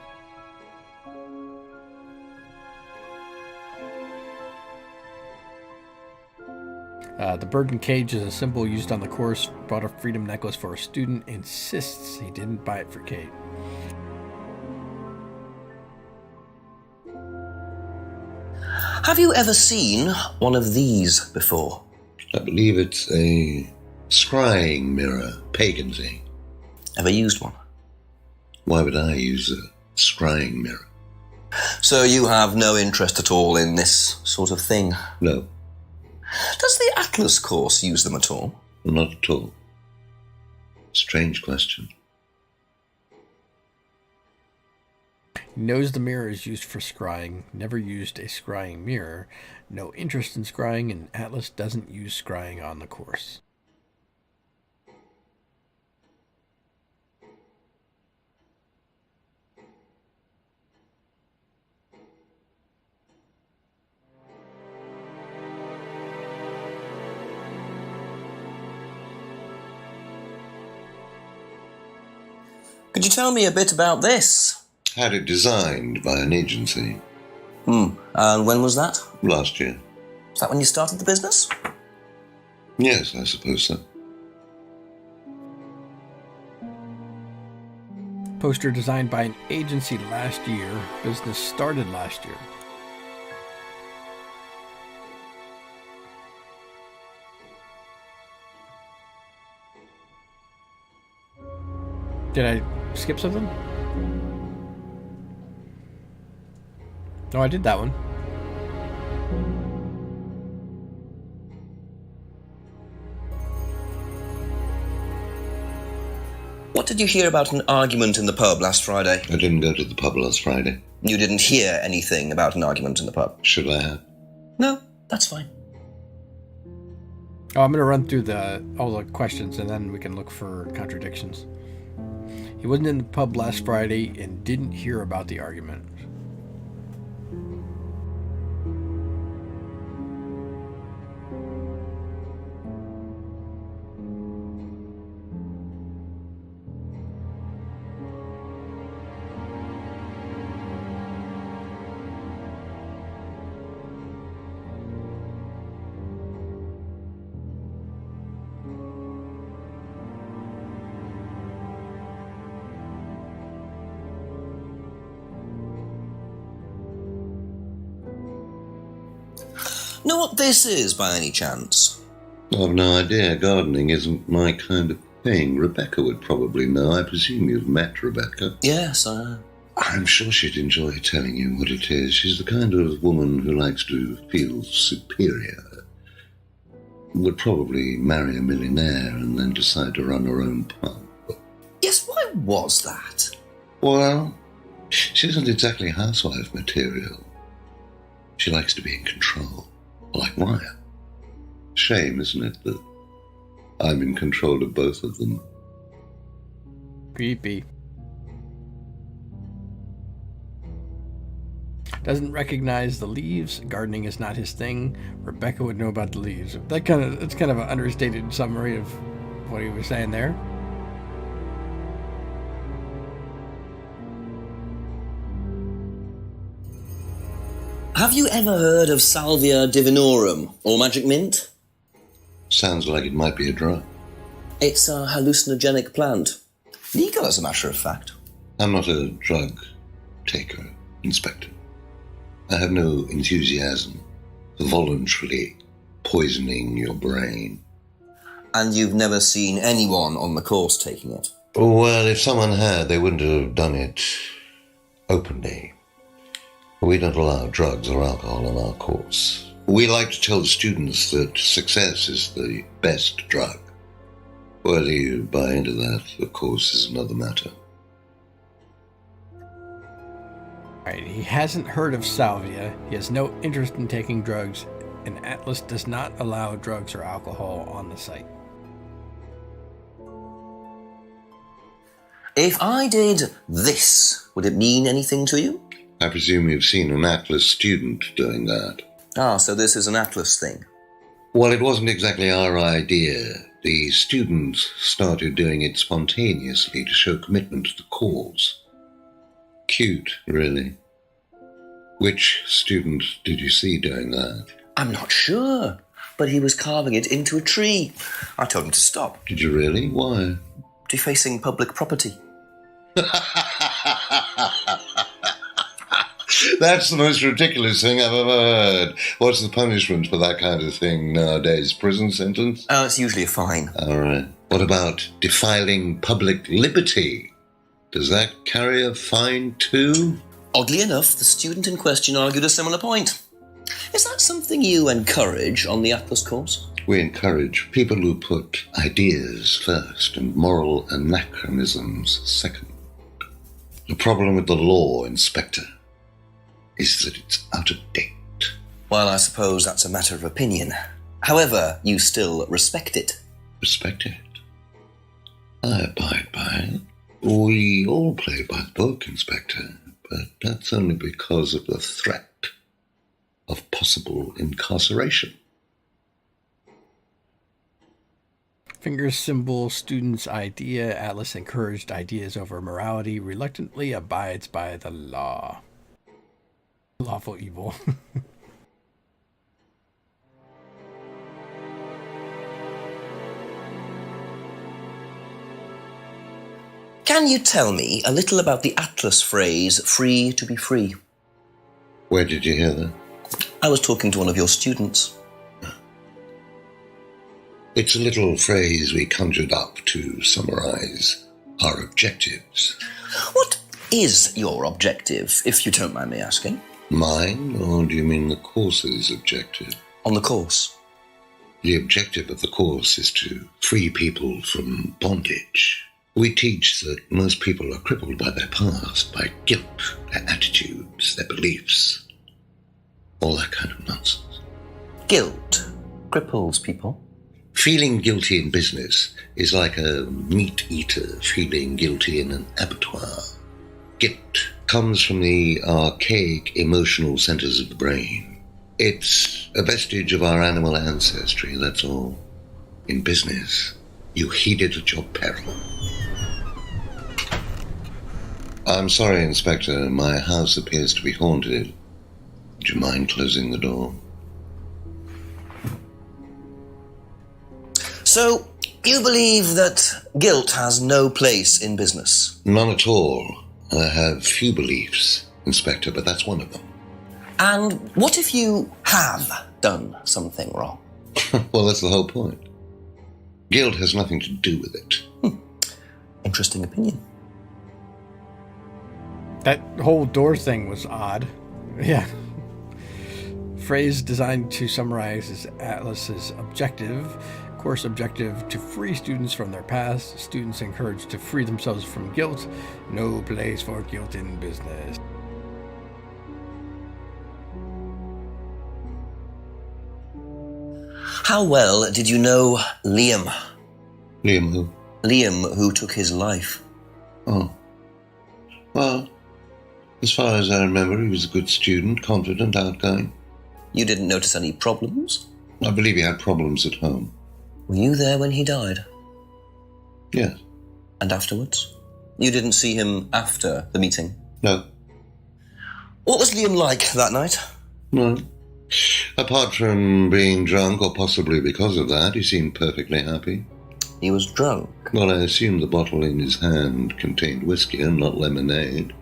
The bird in cage is a symbol used on the course. Bought a freedom necklace for a student. Insists he didn't buy it for Kate. Have you ever seen one of these before? I believe it's a scrying mirror, pagan thing. Ever used one? Why would I use a scrying mirror? So you have no interest at all in this sort of thing? No. Does the Atlas course use them at all? Not at all. Strange question. He knows the mirror is used for scrying, never used a scrying mirror, no interest in scrying, and Atlas doesn't use scrying on the course. Could you tell me a bit about this? Had it designed by an agency. And when was that? Last year. Is that when you started the business? Yes, I suppose so. Poster designed by an agency last year. Business started last year. Did I skip something? No, I did that one. What did you hear about an argument in the pub last Friday? I didn't go to the pub last Friday. You didn't hear anything about an argument in the pub? Should I have? No, that's fine. Oh, I'm going to run through all the questions and then we can look for contradictions. He wasn't in the pub last Friday and didn't hear about the argument. Know what this is, by any chance? I've no idea. Gardening isn't my kind of thing. Rebecca would probably know. I presume you've met Rebecca. Yes, I'm sure she'd enjoy telling you what it is. She's the kind of woman who likes to feel superior. Would probably marry a millionaire and then decide to run her own pub. Yes, why was that? Well, she isn't exactly housewife material. She likes to be in control, like Ryan. Shame, isn't it, that I'm in control of both of them? Creepy. Doesn't recognize the leaves. Gardening is not his thing. Rebecca would know about the leaves. It's kind of an understated summary of what he was saying there. Have you ever heard of Salvia divinorum, or magic mint? Sounds like it might be a drug. It's a hallucinogenic plant. Legal, as a matter of fact. I'm not a drug taker, Inspector. I have no enthusiasm for voluntarily poisoning your brain. And you've never seen anyone on the course taking it? Well, if someone had, they wouldn't have done it openly. We don't allow drugs or alcohol on our course. We like to tell the students that success is the best drug. Whether you buy into that, of course, is another matter. Right, he hasn't heard of salvia. He has no interest in taking drugs, and Atlas does not allow drugs or alcohol on the site. If I did this, would it mean anything to you? I presume you've seen an Atlas student doing that. Ah, so this is an Atlas thing. Well, it wasn't exactly our idea. The students started doing it spontaneously to show commitment to the cause. Cute, really. Which student did you see doing that? I'm not sure, but he was carving it into a tree. I told him to stop. Did you really? Why? Defacing public property. That's the most ridiculous thing I've ever heard. What's the punishment for that kind of thing nowadays? Prison sentence? It's usually a fine. All right. What about defiling public liberty? Does that carry a fine too? Oddly enough, the student in question argued a similar point. Is that something you encourage on the Atlas course? We encourage people who put ideas first and moral anachronisms second. The problem with the law, Inspector, is that it's out of date. Well, I suppose that's a matter of opinion. However, you still respect it. Respect it? I abide by it. We all play by the book, Inspector, but that's only because of the threat of possible incarceration. Finger symbol, student's idea. Atlas encouraged ideas over morality, reluctantly abides by the law. Lawful evil. Can you tell me a little about the Atlas phrase, free to be free? Where did you hear that? I was talking to one of your students. It's a little phrase we conjured up to summarize our objectives. What is your objective, if you don't mind me asking? Mine, or do you mean the course's objective? On the course. The objective of the course is to free people from bondage. We teach that most people are crippled by their past, by guilt, their attitudes, their beliefs, all that kind of nonsense. Guilt cripples people. Feeling guilty in business is like a meat eater feeling guilty in an abattoir. Guilt comes from the archaic emotional centers of the brain. It's a vestige of our animal ancestry, that's all. In business, you heed it at your peril. I'm sorry, Inspector, my house appears to be haunted. Would you mind closing the door? So, you believe that guilt has no place in business? None at all. I have few beliefs, Inspector, but that's one of them. And what if you have done something wrong? Well, that's the whole point. Guilt has nothing to do with it. Interesting opinion. That whole door thing was odd. Yeah. Phrase designed to summarize his Atlas's objective. Course objective: to free students from their past. Students encouraged to free themselves from guilt. No place for guilt in business. How well did you know Liam? Liam who? Liam, who took his life. Oh. Well, as far as I remember, he was a good student, confident, outgoing. You didn't notice any problems? I believe he had problems at home. Were you there when he died? Yes. And afterwards? You didn't see him after the meeting? No. What was Liam like that night? No. Apart from being drunk, or possibly because of that, he seemed perfectly happy. He was drunk? Well, I assume the bottle in his hand contained whiskey and not lemonade.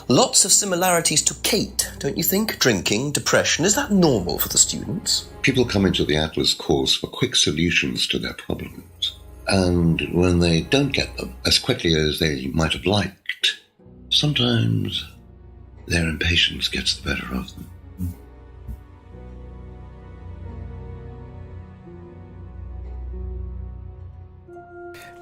Lots of similarities to Kate, don't you think? Drinking, depression, is that normal for the students? People come into the Atlas course for quick solutions to their problems. And when they don't get them as quickly as they might have liked, sometimes their impatience gets the better of them.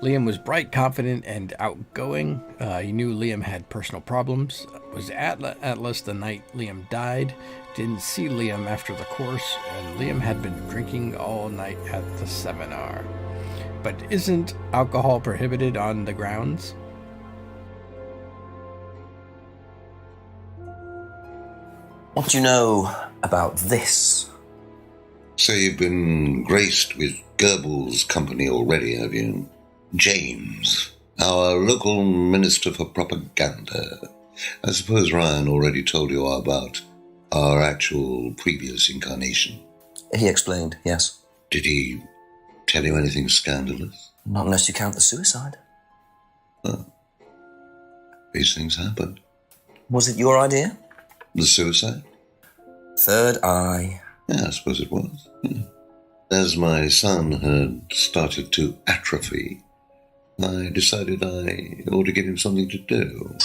Liam was bright, confident, and outgoing. You knew Liam had personal problems. Was at Atlas the night Liam died. Didn't see Liam after the course, and Liam had been drinking all night at the seminar. But isn't alcohol prohibited on the grounds? What do you know about this? So you've been graced with Goebbels' company already, have you? James, our local minister for propaganda. I suppose Ryan already told you about our actual previous incarnation. He explained, yes. Did he tell you anything scandalous? Not unless you count the suicide. Oh. These things happen. Was it your idea? The suicide? Third eye. Yeah, I suppose it was. Yeah. As my son had started to atrophy, I decided I ought to give him something to do.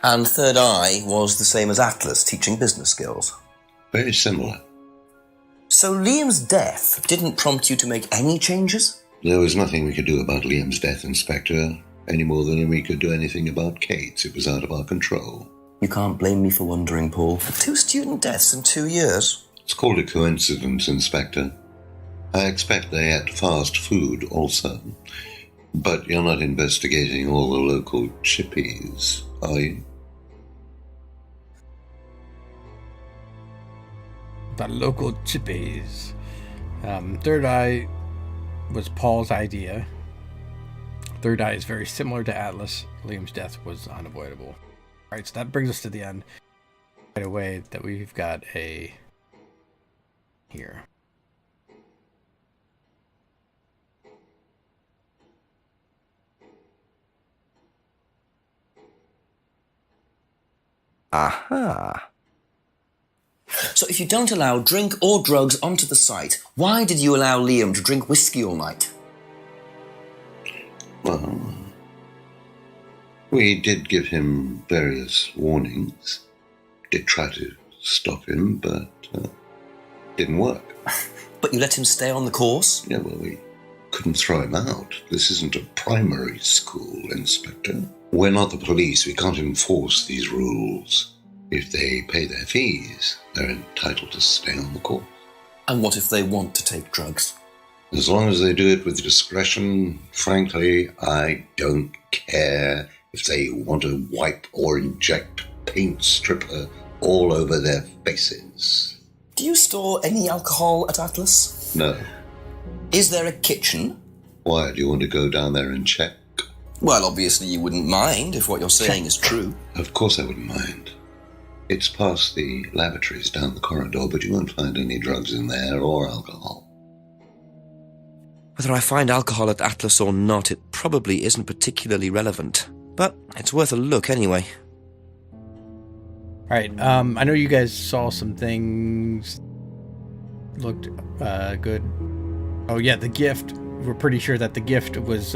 And Third Eye was the same as Atlas, teaching business skills? Very similar. So Liam's death didn't prompt you to make any changes? There was nothing we could do about Liam's death, Inspector, any more than we could do anything about Kate's. It was out of our control. You can't blame me for wondering, Paul. 2 student deaths in 2 years? It's called a coincidence, Inspector. I expect they ate fast food also. But you're not investigating all the local chippies, are you? The local chippies. Third Eye was Paul's idea. Third Eye is very similar to Atlas. Liam's death was unavoidable. All right, so that brings us to the end. Right away that we've got a here. Aha. So if you don't allow drink or drugs onto the site, why did you allow Liam to drink whiskey all night? Well, we did give him various warnings. Did try to stop him, but didn't work. But you let him stay on the course? Yeah, well, we couldn't throw him out. This isn't a primary school, Inspector. We're not the police. We can't enforce these rules. If they pay their fees, they're entitled to stay on the course. And what if they want to take drugs? As long as they do it with discretion, frankly, I don't care if they want to wipe or inject paint stripper all over their faces. Do you store any alcohol at Atlas? No. Is there a kitchen? Why, do you want to go down there and check? Well, obviously you wouldn't mind if what you're saying is true. Of course I wouldn't mind. It's past the lavatories down the corridor, but you won't find any drugs in there or alcohol. Whether I find alcohol at Atlas or not, it probably isn't particularly relevant. But it's worth a look anyway. Alright, I know you guys saw some things. Looked good. Oh yeah, the gift. We're pretty sure that the gift was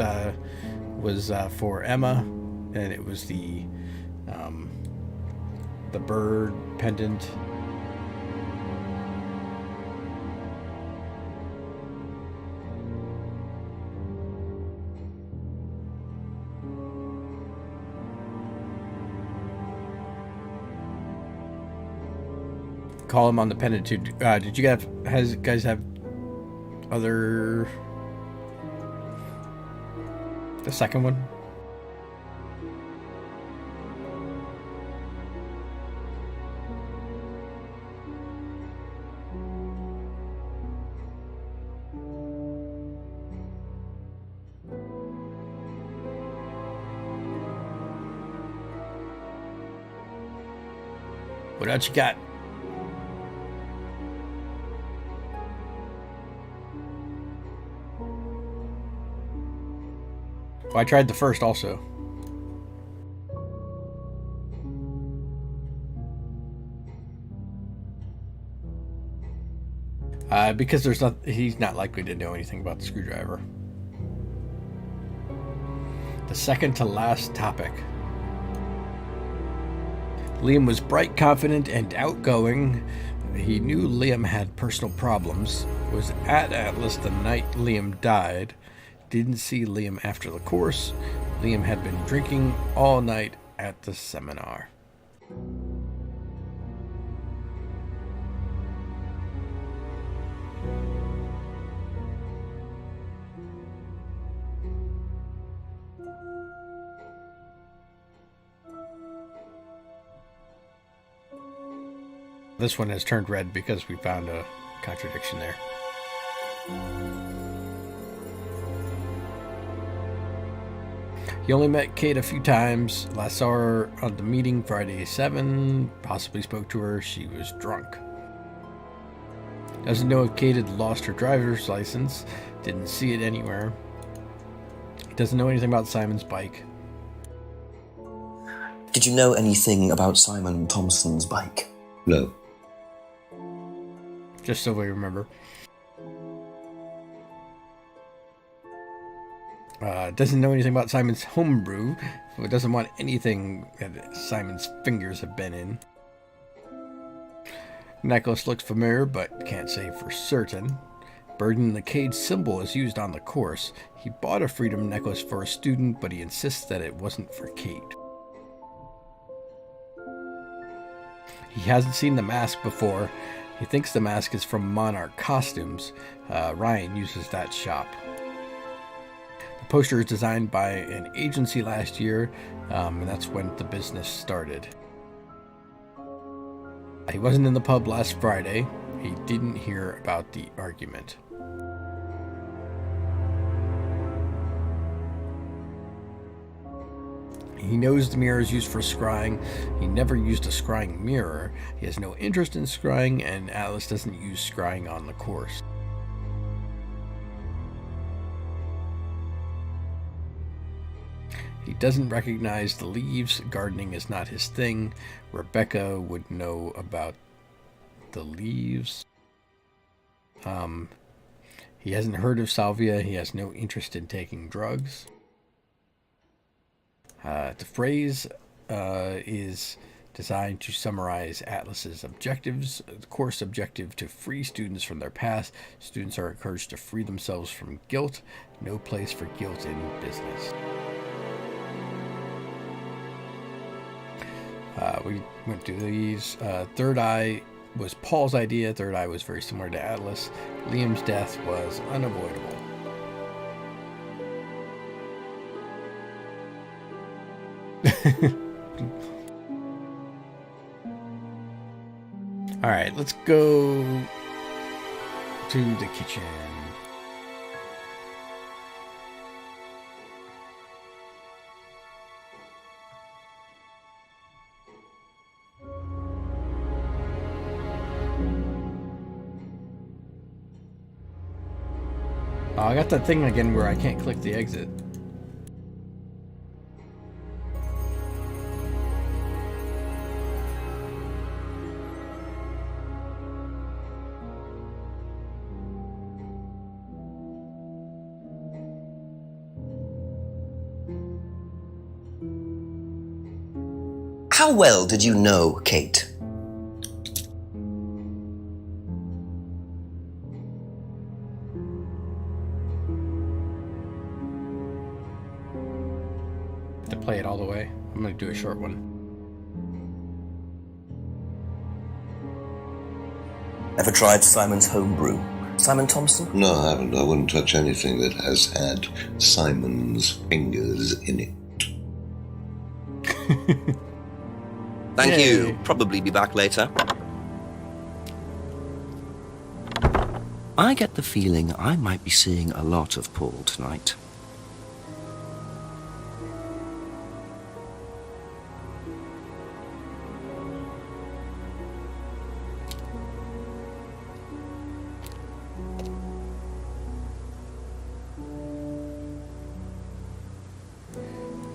for Emma, and it was the bird pendant. Call him on the pendant too. Did you guys have other? The second one? What else you got? Well, I tried the first also. Because he's not likely to know anything about the screwdriver. The second to last topic. Liam was bright, confident, and outgoing. He knew Liam had personal problems. Was at Atlas the night Liam died. Didn't see Liam after the course. Liam had been drinking all night at the seminar. This one has turned red because we found a contradiction there. He only met Kate a few times. Last saw her on the meeting Friday 7. Possibly spoke to her. She was drunk. Doesn't know if Kate had lost her driver's license. Didn't see it anywhere. Doesn't know anything about Simon's bike. Did you know anything about Simon Thompson's bike? No. Just so we remember. Doesn't know anything about Simon's homebrew. So doesn't want anything that Simon's fingers have been in. Necklace looks familiar, but can't say for certain. Bird in the cage symbol is used on the course. He bought a freedom necklace for a student, but he insists that it wasn't for Kate. He hasn't seen the mask before. He thinks the mask is from Monarch Costumes. Ryan uses that shop. The poster is designed by an agency last year, and that's when the business started. He wasn't in the pub last Friday. He didn't hear about the argument. He knows the mirror is used for scrying. He never used a scrying mirror. He has no interest in scrying, and Atlas doesn't use scrying on the course. He doesn't recognize the leaves. Gardening is not his thing. Rebecca would know about the leaves. He hasn't heard of salvia. He has no interest in taking drugs. The phrase is designed to summarize Atlas's objectives. The course objective to free students from their past. Students are encouraged to free themselves from guilt. No place for guilt in business. We went through these. Third Eye was Paul's idea. Third Eye was very similar to Atlas. Liam's death was unavoidable. All right, let's go to the kitchen. Oh, I got that thing again where I can't click the exit. How well did you know Kate? To play it all the way, I'm going to do a short one. Ever tried Simon's homebrew? Simon Thompson? No, I haven't. I wouldn't touch anything that has had Simon's fingers in it. Thank you. Probably be back later. I get the feeling I might be seeing a lot of Paul tonight.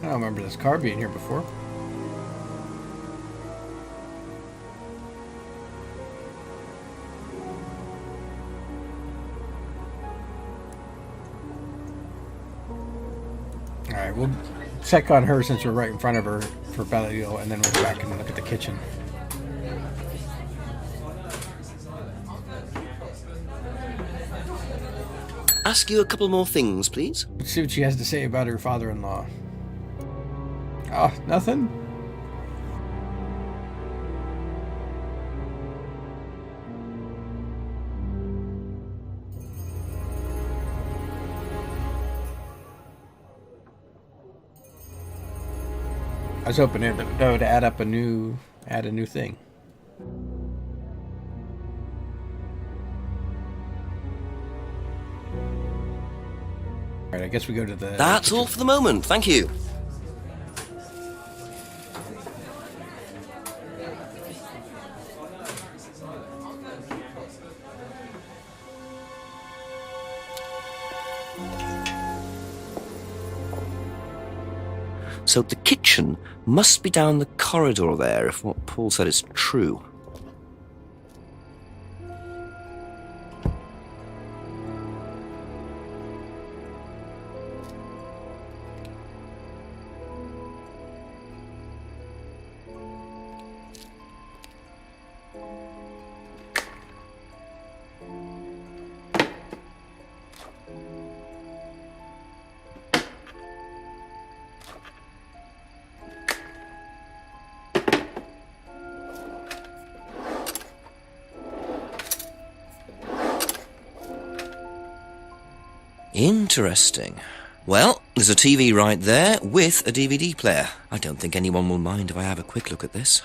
I don't remember this car being here before. Alright, we'll check on her since we're right in front of her for Belial, and then we'll go back and look at the kitchen. Ask you a couple more things, please. Let's see what she has to say about her father-in-law. Oh, nothing? I was hoping it would add a new thing. All right, I guess we go to the... That's all for the moment, thank you. So the kitchen must be down the corridor there, if what Paul said is true. Interesting. Well, there's a TV right there with a DVD player. I don't think anyone will mind if I have a quick look at this.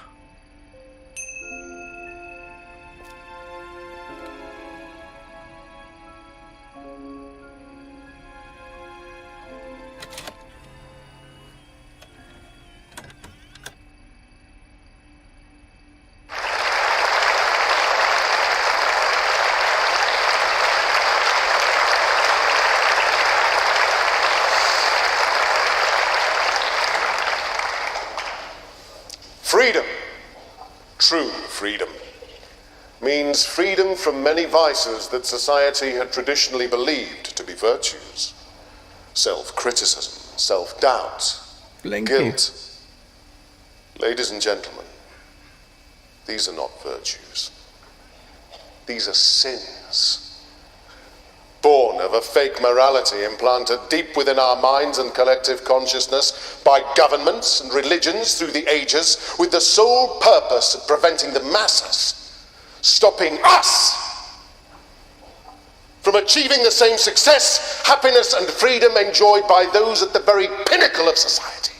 Freedom, true freedom, means freedom from many vices that society had traditionally believed to be virtues. Self-criticism, self-doubt, guilt. Ladies and gentlemen, These are not virtues. These are sins. Born of a fake morality implanted deep within our minds and collective consciousness by governments and religions through the ages, with the sole purpose of preventing the masses, stopping us from achieving the same success, happiness, and freedom enjoyed by those at the very pinnacle of society.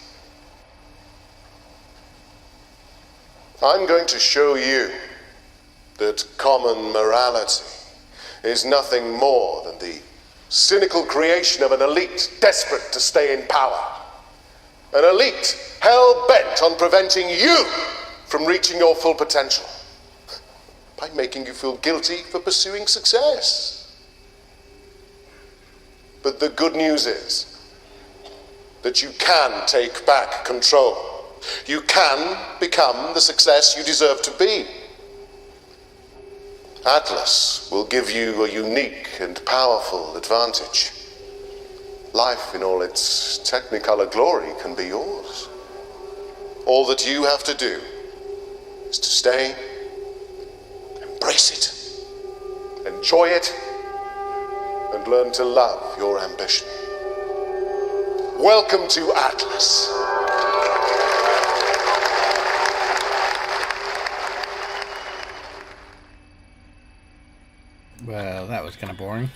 I'm going to show you that common morality is nothing more than the cynical creation of an elite desperate to stay in power. An elite hell-bent on preventing you from reaching your full potential by making you feel guilty for pursuing success. But the good news is that you can take back control. You can become the success you deserve to be. Atlas will give you a unique and powerful advantage. Life in all its technicolor glory can be yours. All that you have to do is to stay, embrace it, enjoy it, and learn to love your ambition. Welcome to Atlas. Well, that was kind of boring.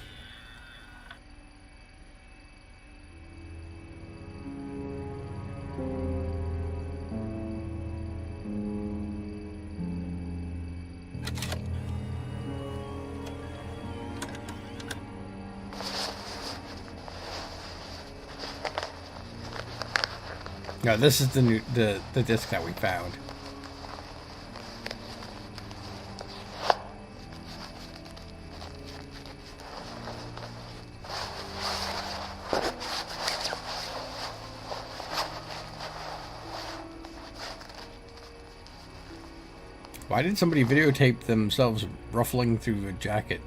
No, this is the disc that we found. Why did somebody videotape themselves ruffling through a jacket?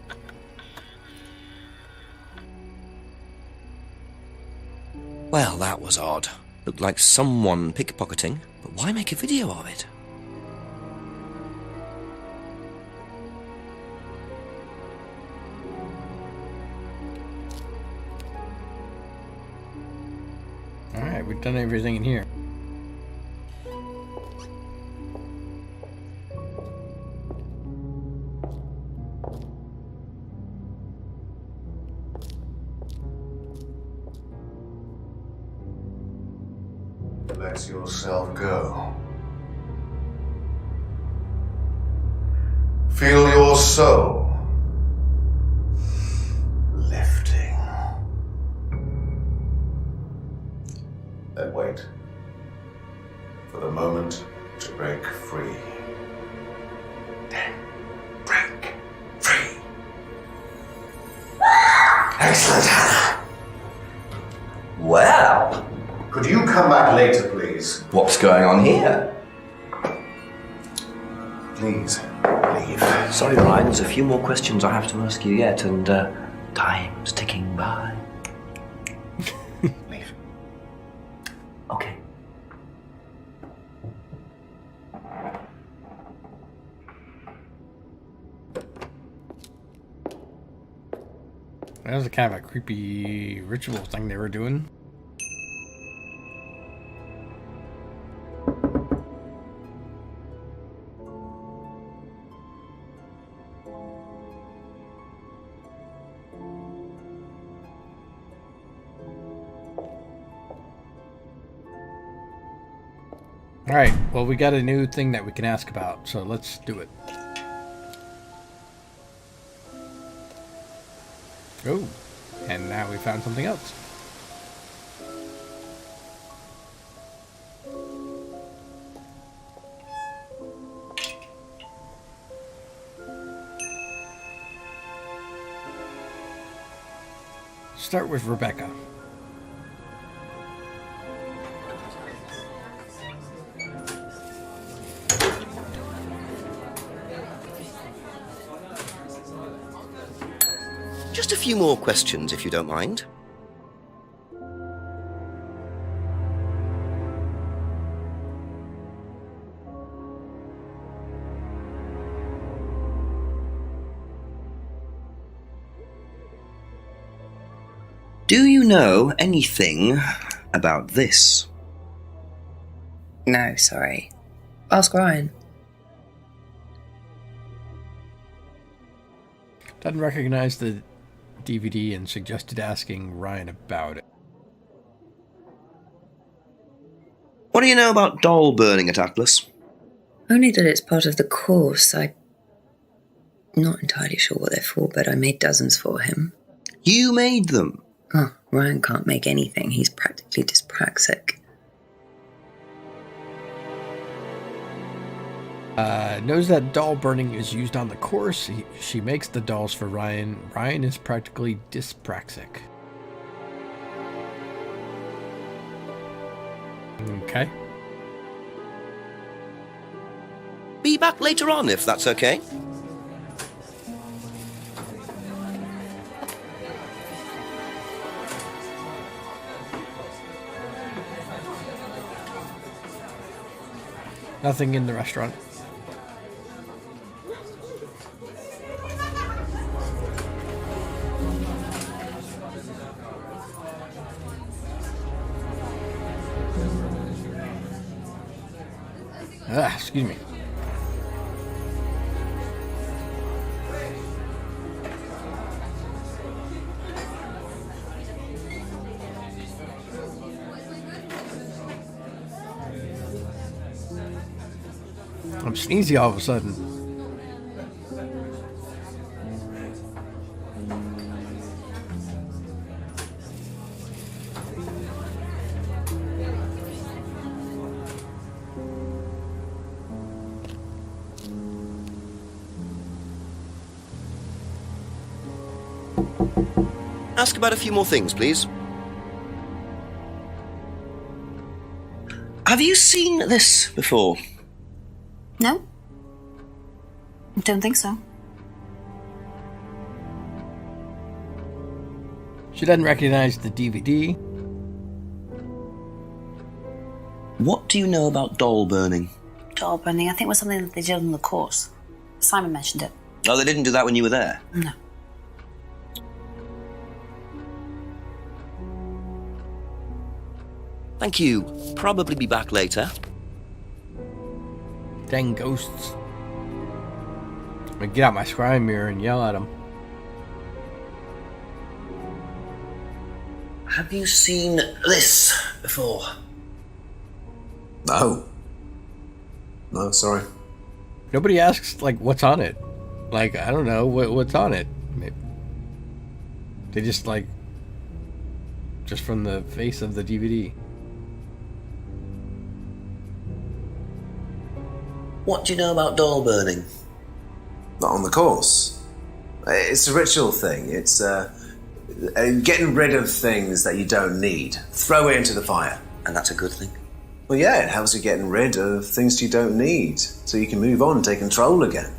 Well, that was odd. Looked like someone pickpocketing, but why make a video of it? Alright, we've done everything in here. Let yourself go. Feel your soul lifting. Then wait for the moment to break free. Then break free. Excellent, Hannah. Well, could you come back later, please? what's going on here? Please, leave. Sorry, Ryan, there's a few more questions I have to ask you yet, and time's ticking by. Leave. Okay. That was a kind of a creepy ritual thing they were doing. Alright, well, we got a new thing that we can ask about, so let's do it. Oh, and now we found something else. Start with Rebecca. Just a few more questions, if you don't mind. Do you know anything about this? No, sorry. Ask Ryan. Doesn't recognize the DVD and suggested asking Ryan about it. What do you know about doll burning at Atlas? Only that it's part of the course. I'm not entirely sure what they're for, but I made dozens for him. You made them? Oh, Ryan can't make anything. He's practically dyspraxic. Knows that doll burning is used on the course. She makes the dolls for Ryan. Ryan is practically dyspraxic. Okay. Be back later on, if that's okay. Nothing in the restaurant. Excuse me. I'm sneezy all of a sudden. Ask about a few more things, please. Have you seen this before? No? Don't think so. She doesn't recognize the DVD. What do you know about doll burning? Doll burning, I think, was something that they did on the course. Simon mentioned it. Oh, they didn't do that when you were there? No. Thank you. Probably be back later. Dang ghosts. I'm gonna get out my scrying mirror and yell at them. Have you seen this before? No. No, sorry. Nobody asks, like, what's on it. Like, I don't know, what's on it. They just, like, just from the face of the DVD. What do you know about doll burning? Not on the course. It's a ritual thing. It's getting rid of things that you don't need. Throw it into the fire. And that's a good thing? Well, yeah, it helps you getting rid of things you don't need, so you can move on and take control again.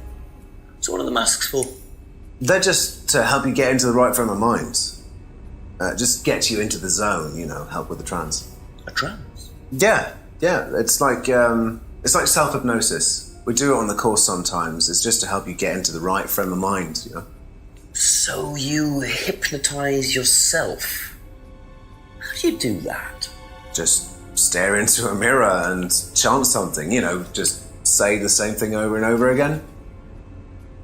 So what are the masks for? They're just to help you get into the right frame of mind. Just get you into the zone, you know, help with the trance. A trance? Yeah. It's like self-hypnosis. We do it on the course sometimes. It's just to help you get into the right frame of mind, you know. So you hypnotize yourself? How do you do that? Just stare into a mirror and chant something, you know, just say the same thing over and over again.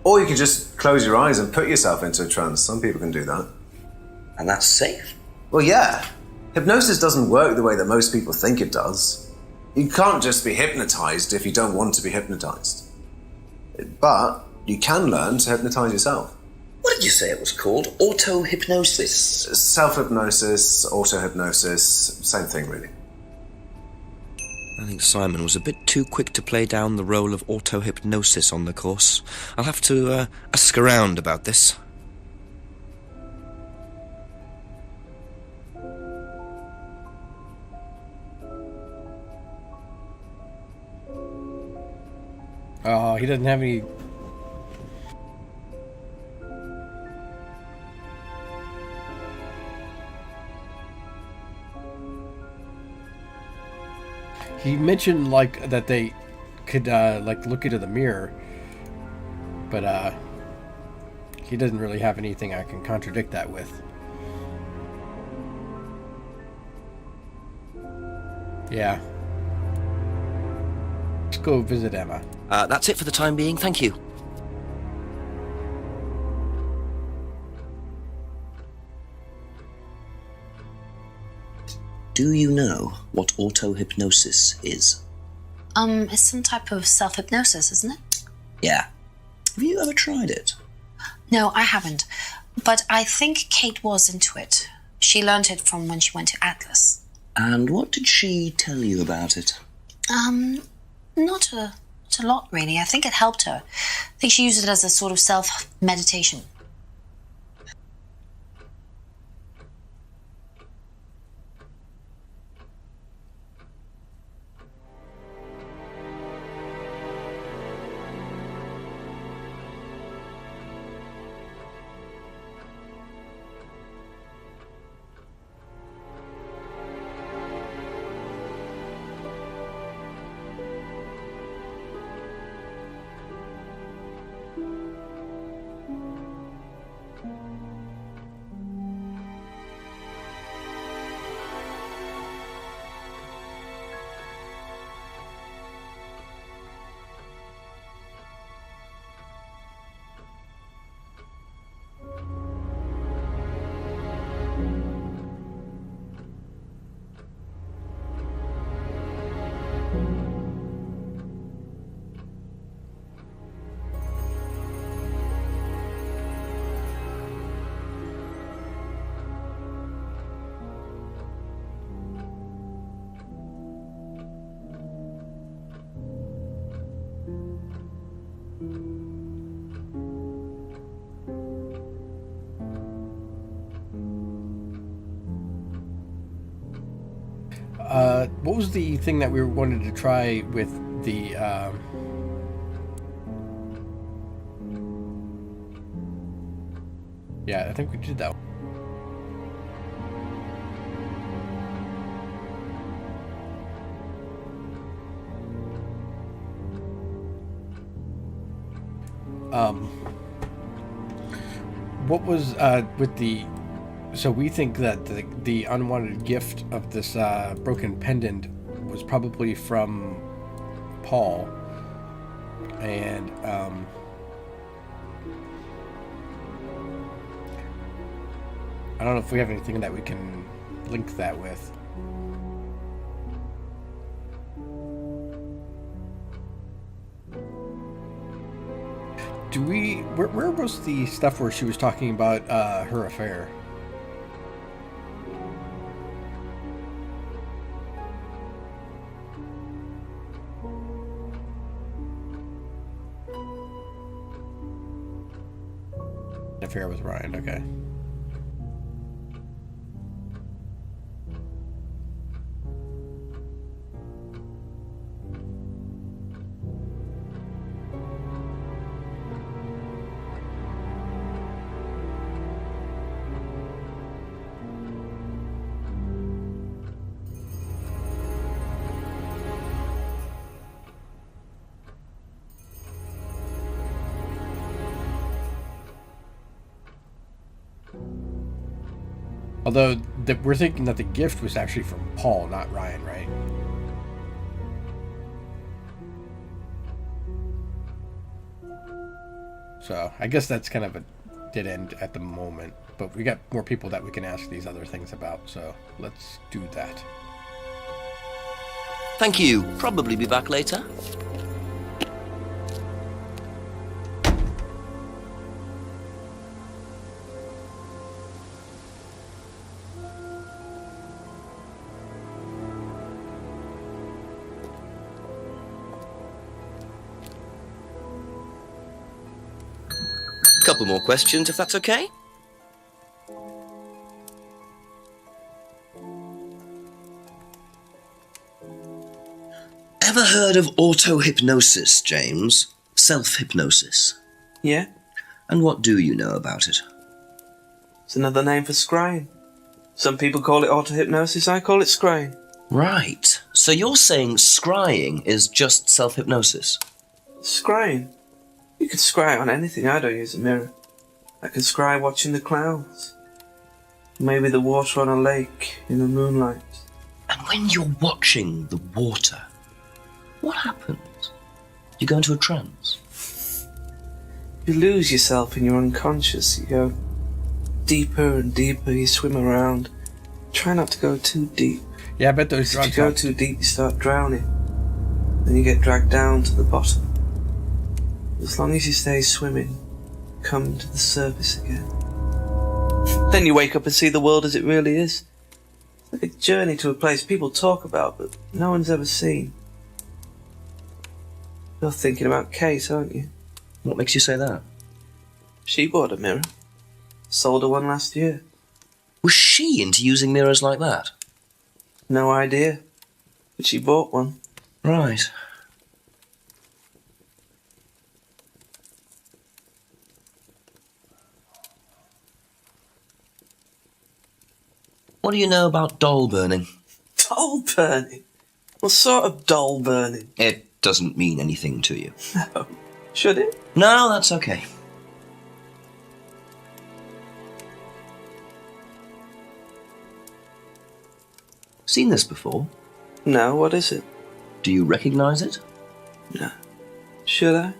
Or you could just close your eyes and put yourself into a trance. Some people can do that. And that's safe? Well, yeah. Hypnosis doesn't work the way that most people think it does. You can't just be hypnotized if you don't want to be hypnotized. But you can learn to hypnotize yourself. What did you say it was called? Auto-hypnosis? Self-hypnosis, auto-hypnosis, same thing, really. I think Simon was a bit too quick to play down the role of auto-hypnosis on the course. I'll have to ask around about this. Oh, he doesn't have any... He mentioned, like, that they could, like, look into the mirror. But, he doesn't really have anything I can contradict that with. Yeah. Let's go visit Emma. That's it for the time being, thank you. Do you know what auto-hypnosis is? It's some type of self-hypnosis, isn't it? Yeah. Have you ever tried it? No, I haven't. But I think Kate was into it. She learned it from when she went to Atlas. And what did she tell you about it? Not a lot, really. I think it helped her. I think she used it as a sort of self-meditation. What was the thing that we wanted to try with the... Yeah, I think we did that one. What was with the... So we think that the unwanted gift of this broken pendant was probably from Paul, and I don't know if we have anything that we can link that with. Do we... Where was the stuff where she was talking about her affair? Affair with Ryan, okay. Although we're thinking that the gift was actually from Paul, not Ryan, right? So I guess that's kind of a dead end at the moment. But we got more people that we can ask these other things about, so let's do that. Thank you. Probably be back later. Couple more questions, if that's okay? Ever heard of auto-hypnosis, James? Self-hypnosis? Yeah? And what do you know about it? It's another name for scrying. Some people call it auto-hypnosis, I call it scrying. Right. So you're saying scrying is just self-hypnosis? Scrying? You can scry on anything. I don't use a mirror. I can scry watching the clouds. Maybe the water on a lake in the moonlight. And When you're watching the water, what happens? You go into a trance? You lose yourself and you're unconscious. You go deeper and deeper, you swim around. Try not to go too deep. Yeah, I bet those If drugs you go help. too deep, you start drowning. Then you get dragged down to the bottom. As long as you stay swimming, come to the surface again. Then you wake up and see the world as it really is. It's like a journey to a place people talk about, but no one's ever seen. You're thinking about Kate, aren't you? What makes you say that? She bought a mirror. Sold her one last year. Was she into using mirrors like that? No idea. But she bought one. Right. What do you know about doll burning? Doll burning? What sort of doll burning? It doesn't mean anything to you. No. Should it? No, that's okay. Seen this before? No, what is it? Do you recognize it? No. Should I?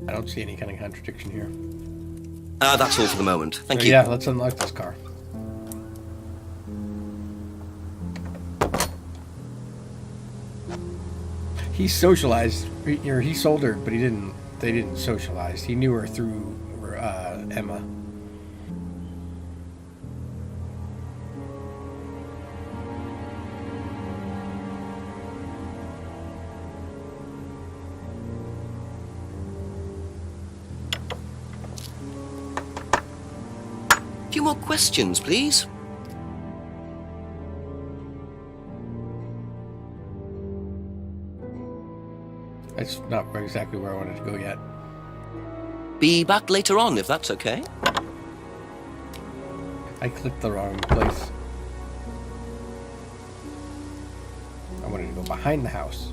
I don't see any kind of contradiction here. That's all for the moment. Thank So, you. Yeah, let's unlock this car. He socialized, or he sold her, but he didn't. They didn't socialize. He knew her through Emma. A few more questions, please. That's not exactly where I wanted to go yet. Be back later on, if that's okay. I clicked the wrong place. I wanted to go behind the house.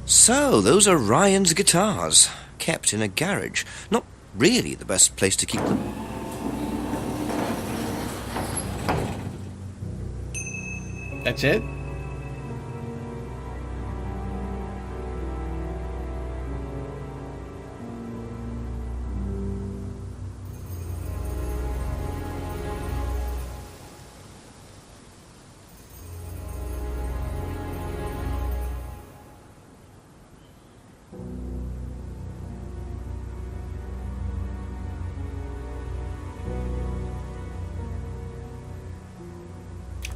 So, those are Ryan's guitars, kept in a garage. Not really the best place to keep them. That's it?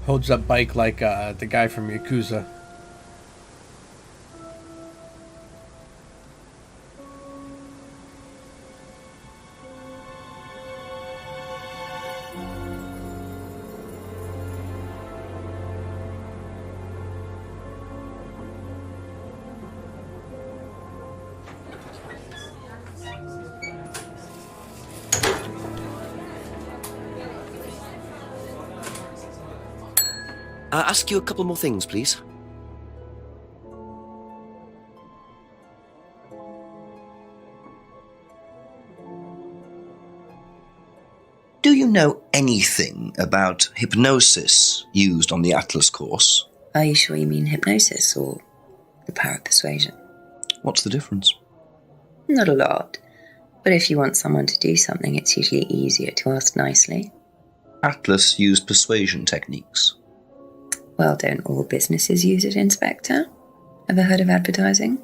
Holds up bike like the guy from Yakuza. Ask you a couple more things, please. Do you know anything about hypnosis used on the Atlas course? Are you sure you mean hypnosis or the power of persuasion? What's the difference? Not a lot. But if you want someone to do something, it's usually easier to ask nicely. Atlas used persuasion techniques. Well, don't all businesses use it, Inspector? Ever heard of advertising?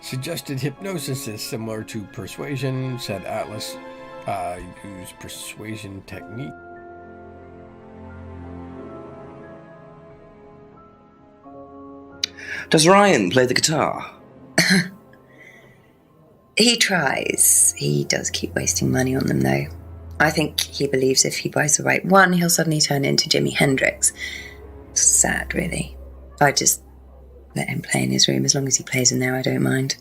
Suggested hypnosis is similar to persuasion, said Atlas. Use persuasion technique. Does Ryan play the guitar? He tries. He does keep wasting money on them, though. I think he believes if he buys the right one, he'll suddenly turn into Jimi Hendrix. Sad, really. I just let him play in his room. As long as he plays in there, I don't mind.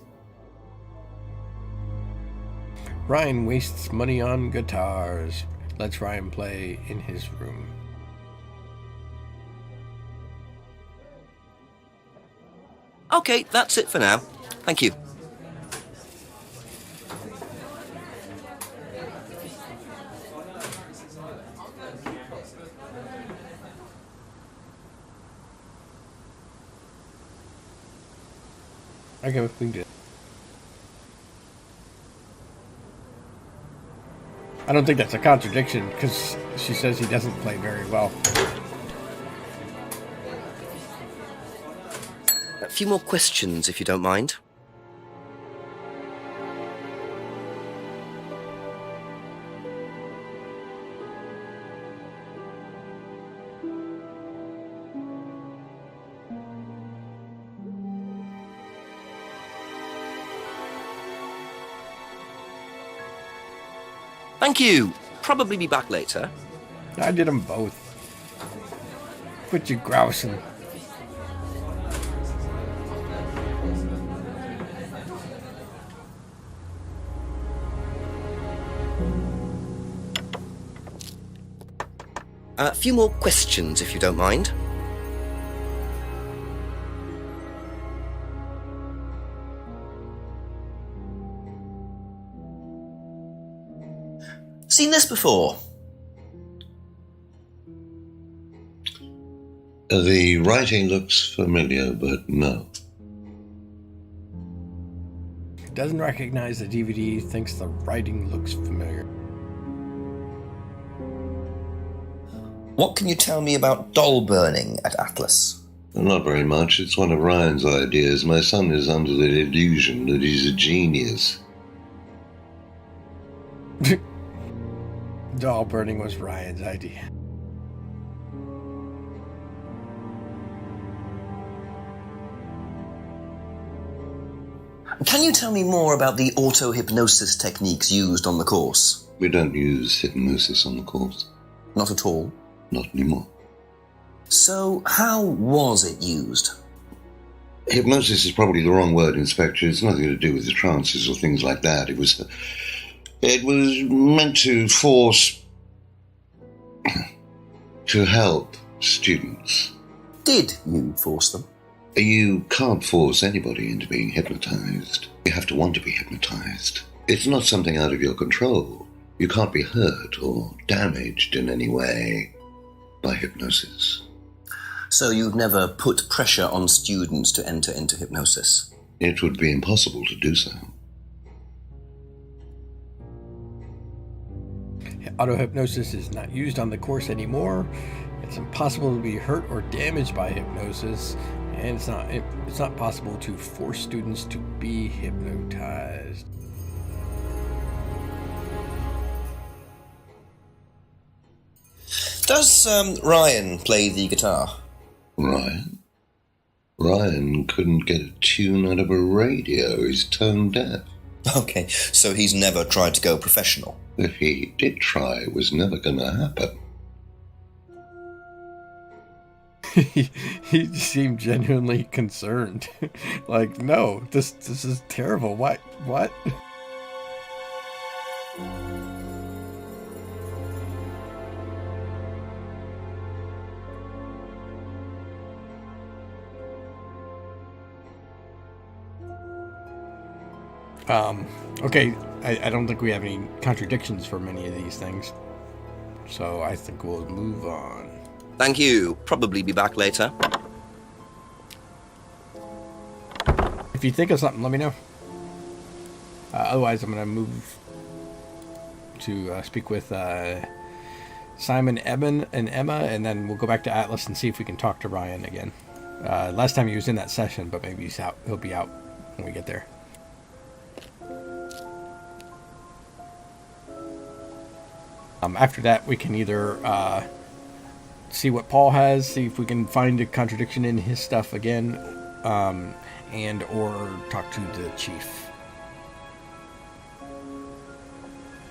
Ryan wastes money on guitars. Lets Ryan play in his room. Okay, that's it for now. Thank you. Okay, we can do it. I don't think that's a contradiction, because she says he doesn't play very well. A few more questions, if you don't mind. Thank you. Probably be back later. I did them both. Quit you grousing. A few more questions, if you don't mind. Seen this before? The writing looks familiar, but no. Doesn't recognize the DVD, thinks the writing looks familiar. What can you tell me about doll burning at Atlas? Not very much. It's one of Ryan's ideas. My son is under the illusion that he's a genius. Doll burning was Ryan's idea. Can you tell me more about the auto-hypnosis techniques used on the course? We don't use hypnosis on the course. Not at all? Not anymore. So, how was it used? Hypnosis is probably the wrong word, Inspector. It's nothing to do with the trances or things like that. It was meant to force... to help students. Did you force them? You can't force anybody into being hypnotized. You have to want to be hypnotized. It's not something out of your control. You can't be hurt or damaged in any way by hypnosis. So you've never put pressure on students to enter into hypnosis? It would be impossible to do so. Auto-hypnosis is not used on the course anymore. It's impossible to be hurt or damaged by hypnosis, and it's not possible to force students to be hypnotized. Does Ryan play the guitar? Ryan? Ryan couldn't get a tune out of a radio. He's tone deaf. Okay, so he's never tried to go professional? If he did try, it was never going to happen. He seemed genuinely concerned. Like, no, this is terrible. What? Okay, I don't think we have any contradictions for many of these things. So I think we'll move on. Thank you. Probably be back later. If you think of something, let me know. Otherwise, I'm going to move to speak with Simon, Eben, and Emma, and then we'll go back to Atlas and see if we can talk to Ryan again. Last time he was in that session, but maybe he's out. He'll be out when we get there. After that, we can either see what Paul has, see if we can find a contradiction in his stuff again, and or talk to the chief.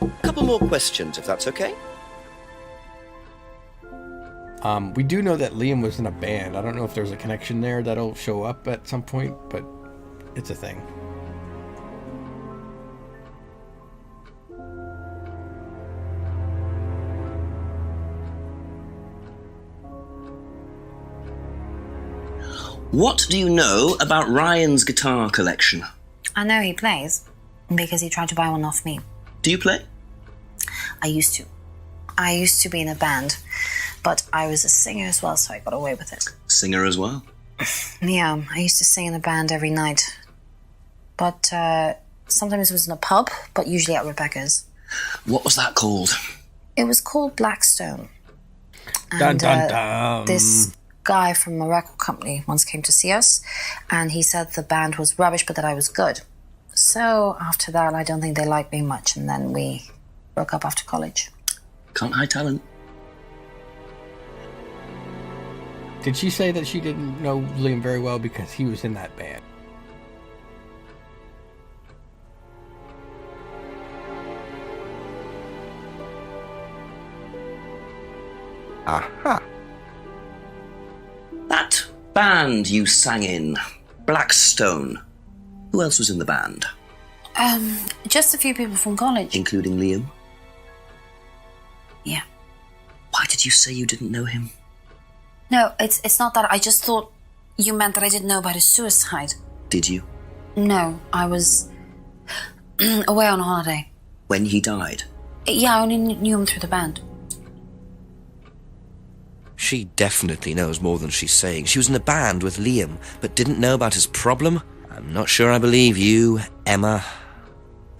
A couple more questions, if that's okay. We do know that Liam was in a band. I don't know if there's a connection there that'll show up at some point, but it's a thing. What do you know about Ryan's guitar collection? I know he plays because he tried to buy one off me. Do you play? I used to. I used to be in a band, but I was a singer as well, so I got away with it. Singer as well? Yeah, I used to sing in a band every night. But sometimes it was in a pub, but usually at Rebecca's. What was that called? It was called Blackstone. Dun, And dun, dun. this guy from a record company once came to see us, and he said the band was rubbish, but that I was good. So after that, I don't think they liked me much, and then we broke up after college. Can't hide talent. Did she say that she didn't know Liam very well because he was in that band? Aha. That band you sang in, Blackstone. Who else was in the band? Just a few people from college. Including Liam? Yeah. Why did you say you didn't know him? No, it's not that. I just thought you meant that I didn't know about his suicide. Did you? No, I was away on holiday. When he died? Yeah, I only knew him through the band. She definitely knows more than she's saying. She was in a band with Liam, but didn't know about his problem? I'm not sure I believe you, Emma.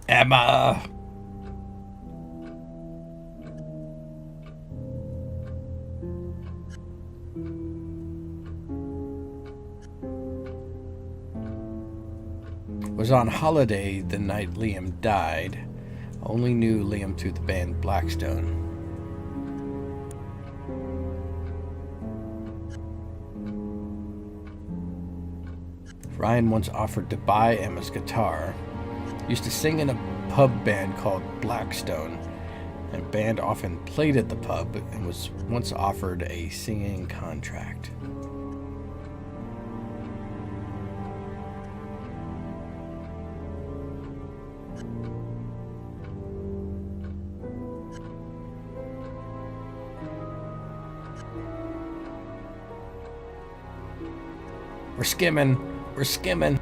Emma! Was on holiday the night Liam died. Only knew Liam through the band Blackstone. Ryan once offered to buy Emma's guitar. Used to sing in a pub band called Blackstone. And band often played at the pub and was once offered a singing contract. We're skimming. We're skimming.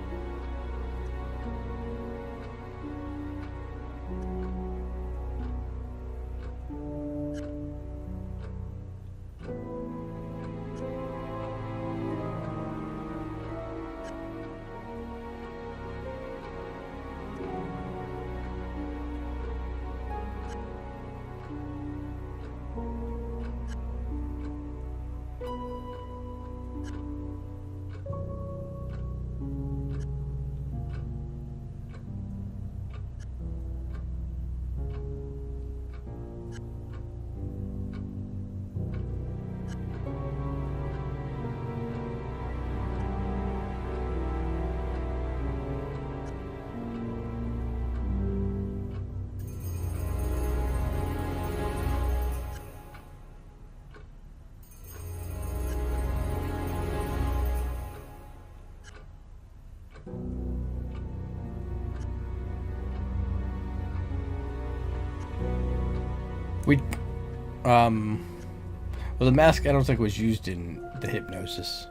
Well, the mask I don't think was used in the hypnosis.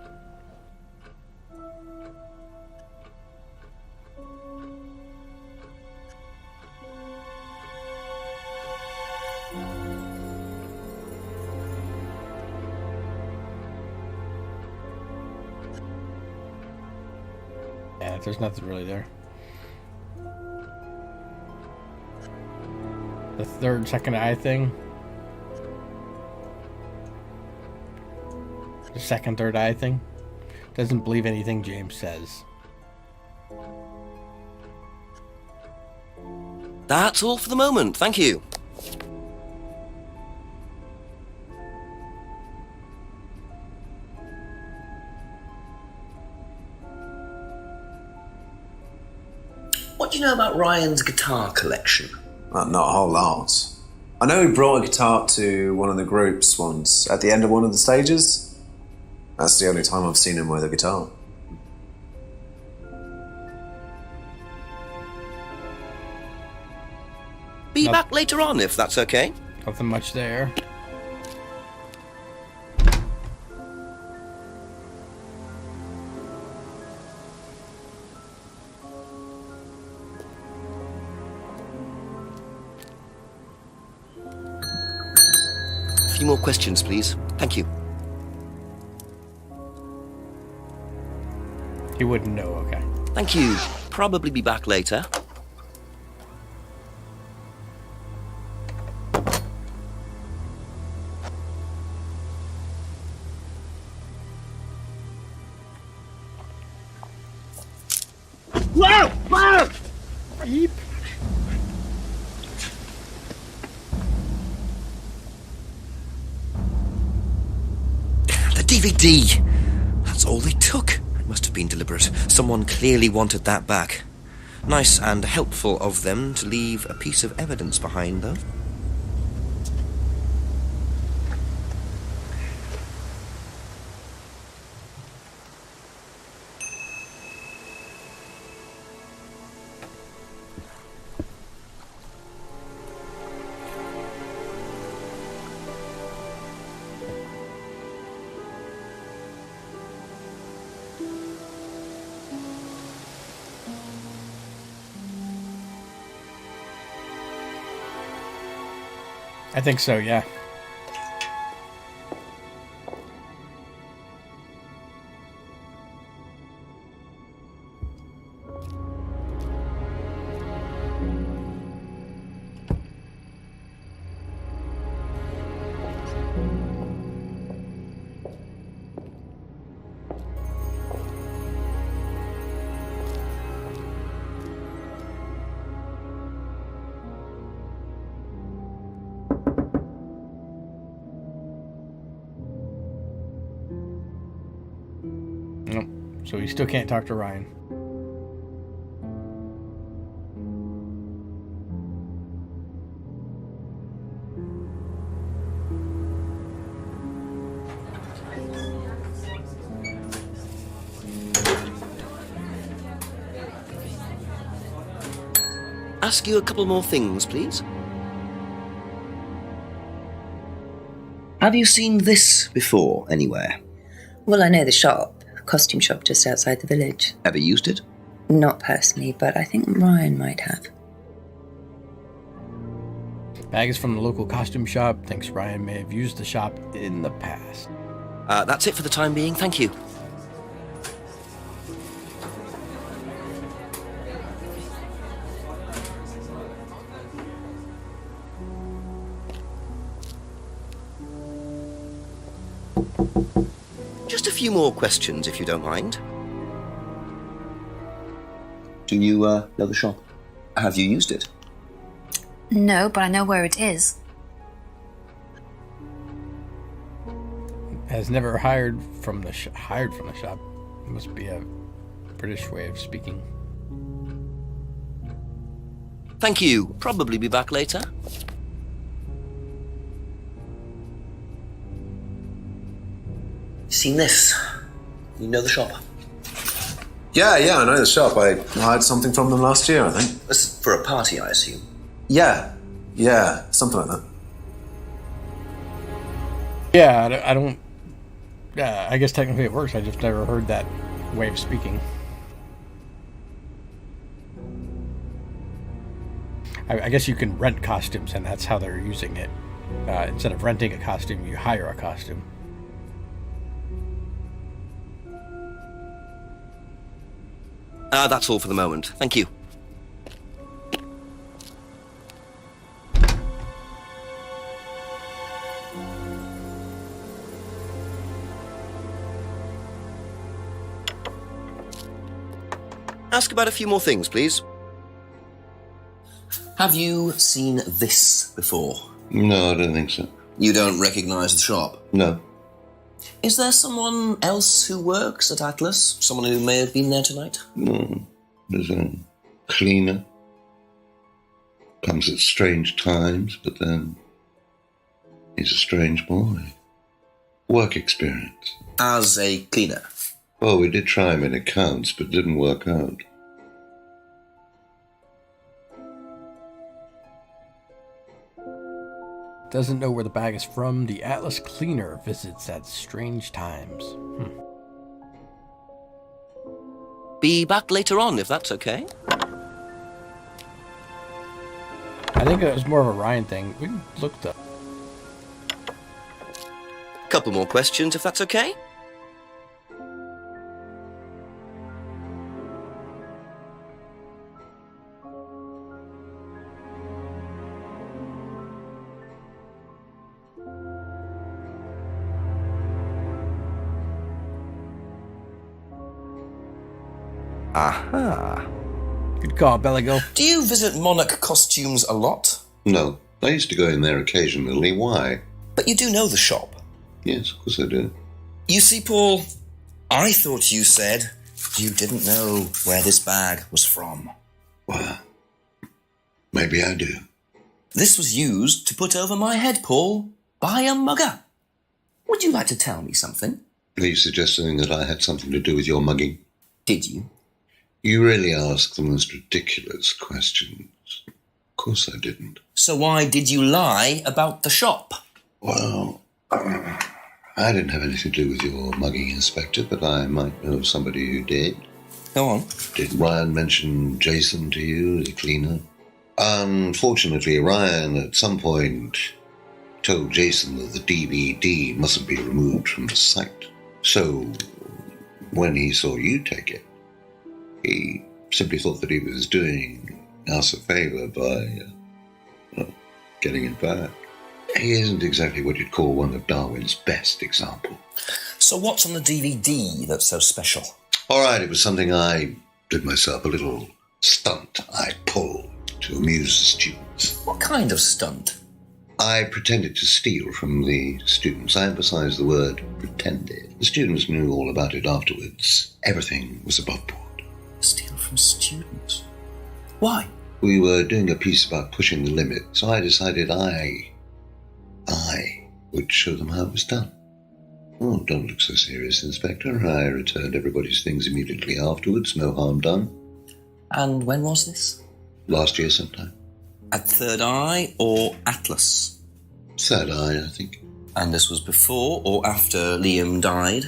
Yeah, there's nothing really there. The third, second eye thing. The second, third eye thing. Doesn't believe anything James says. That's all for the moment, thank you. What do you know about Ryan's guitar collection? Not a whole lot. I know he brought a guitar to one of the groups once, at the end of one of the stages. That's the only time I've seen him with a guitar. Be back later on, if that's okay. Nothing much there. A few more questions, please. Thank you. He wouldn't know, okay. Thank you. Probably be back later. Whoa! Whoa! Beep. The DVD! That's all they took. It must have been deliberate. Someone clearly wanted that back. Nice and helpful of them to leave a piece of evidence behind, though. I think so, yeah. So you still can't talk to Ryan. Ask you a couple more things, please. Have you seen this before, anywhere? Well, I know the shop. Costume shop just outside the village. Ever used it? Not personally, but I think Ryan might have. Bag is from the local costume shop. Thinks Ryan may have used the shop in the past. That's it for the time being, thank you. Just a few more questions, if you don't mind. Do you know the shop? Have you used it? No, but I know where it is. Has never hired from the shop. It must be a British way of speaking. Thank you. Probably be back later. Seen this? You know the shop? Yeah, I know the shop. I hired something from them last year, I think. This is for a party, I assume. Yeah, something like that. Yeah, I don't... I guess technically it works. I just never heard that way of speaking. I guess you can rent costumes, and that's how they're using it. Instead of renting a costume, you hire a costume. That's all for the moment. Thank you. Ask about a few more things, please. Have you seen this before? No, I don't think so. You don't recognise the shop? No. Is there someone else who works at Atlas? Someone who may have been there tonight? No. There's a cleaner. Comes at strange times, but then he's a strange boy. Work experience. As a cleaner? Well, we did try him in accounts, but it didn't work out. Doesn't know where the bag is from. The Atlas cleaner visits at strange times. Be back later on, if that's okay. I think it was more of a Ryan thing. We can look though. Couple more questions, if that's okay. Aha. Good call, Belligo. Do you visit Monarch Costumes a lot? No. I used to go in there occasionally. Why? But you do know the shop? Yes, of course I do. You see, Paul, I thought you said you didn't know where this bag was from. Well, maybe I do. This was used to put over my head, Paul, by a mugger. Would you like to tell me something? Are you suggesting that I had something to do with your mugging? Did you? You really ask the most ridiculous questions. Of course I didn't. So why did you lie about the shop? Well, I didn't have anything to do with your mugging, Inspector, but I might know somebody who did. Go on. Did Ryan mention Jason to you, the cleaner? Unfortunately, Ryan at some point told Jason that the DVD mustn't be removed from the site. So, when he saw you take it, he simply thought that he was doing us a favour by getting it back. He isn't exactly what you'd call one of Darwin's best examples. So what's on the DVD that's so special? All right, it was something I did myself, a little stunt I pulled to amuse the students. What kind of stunt? I pretended to steal from the students. I emphasize the word pretended. The students knew all about it afterwards. Everything was above board. Steal from students? Why? We were doing a piece about pushing the limit, so I decided I would show them how it was done. Oh, don't look so serious, Inspector. I returned everybody's things immediately afterwards. No harm done. And when was this? Last year sometime. At Third Eye or Atlas? Third Eye, I think. And this was before or after Liam died?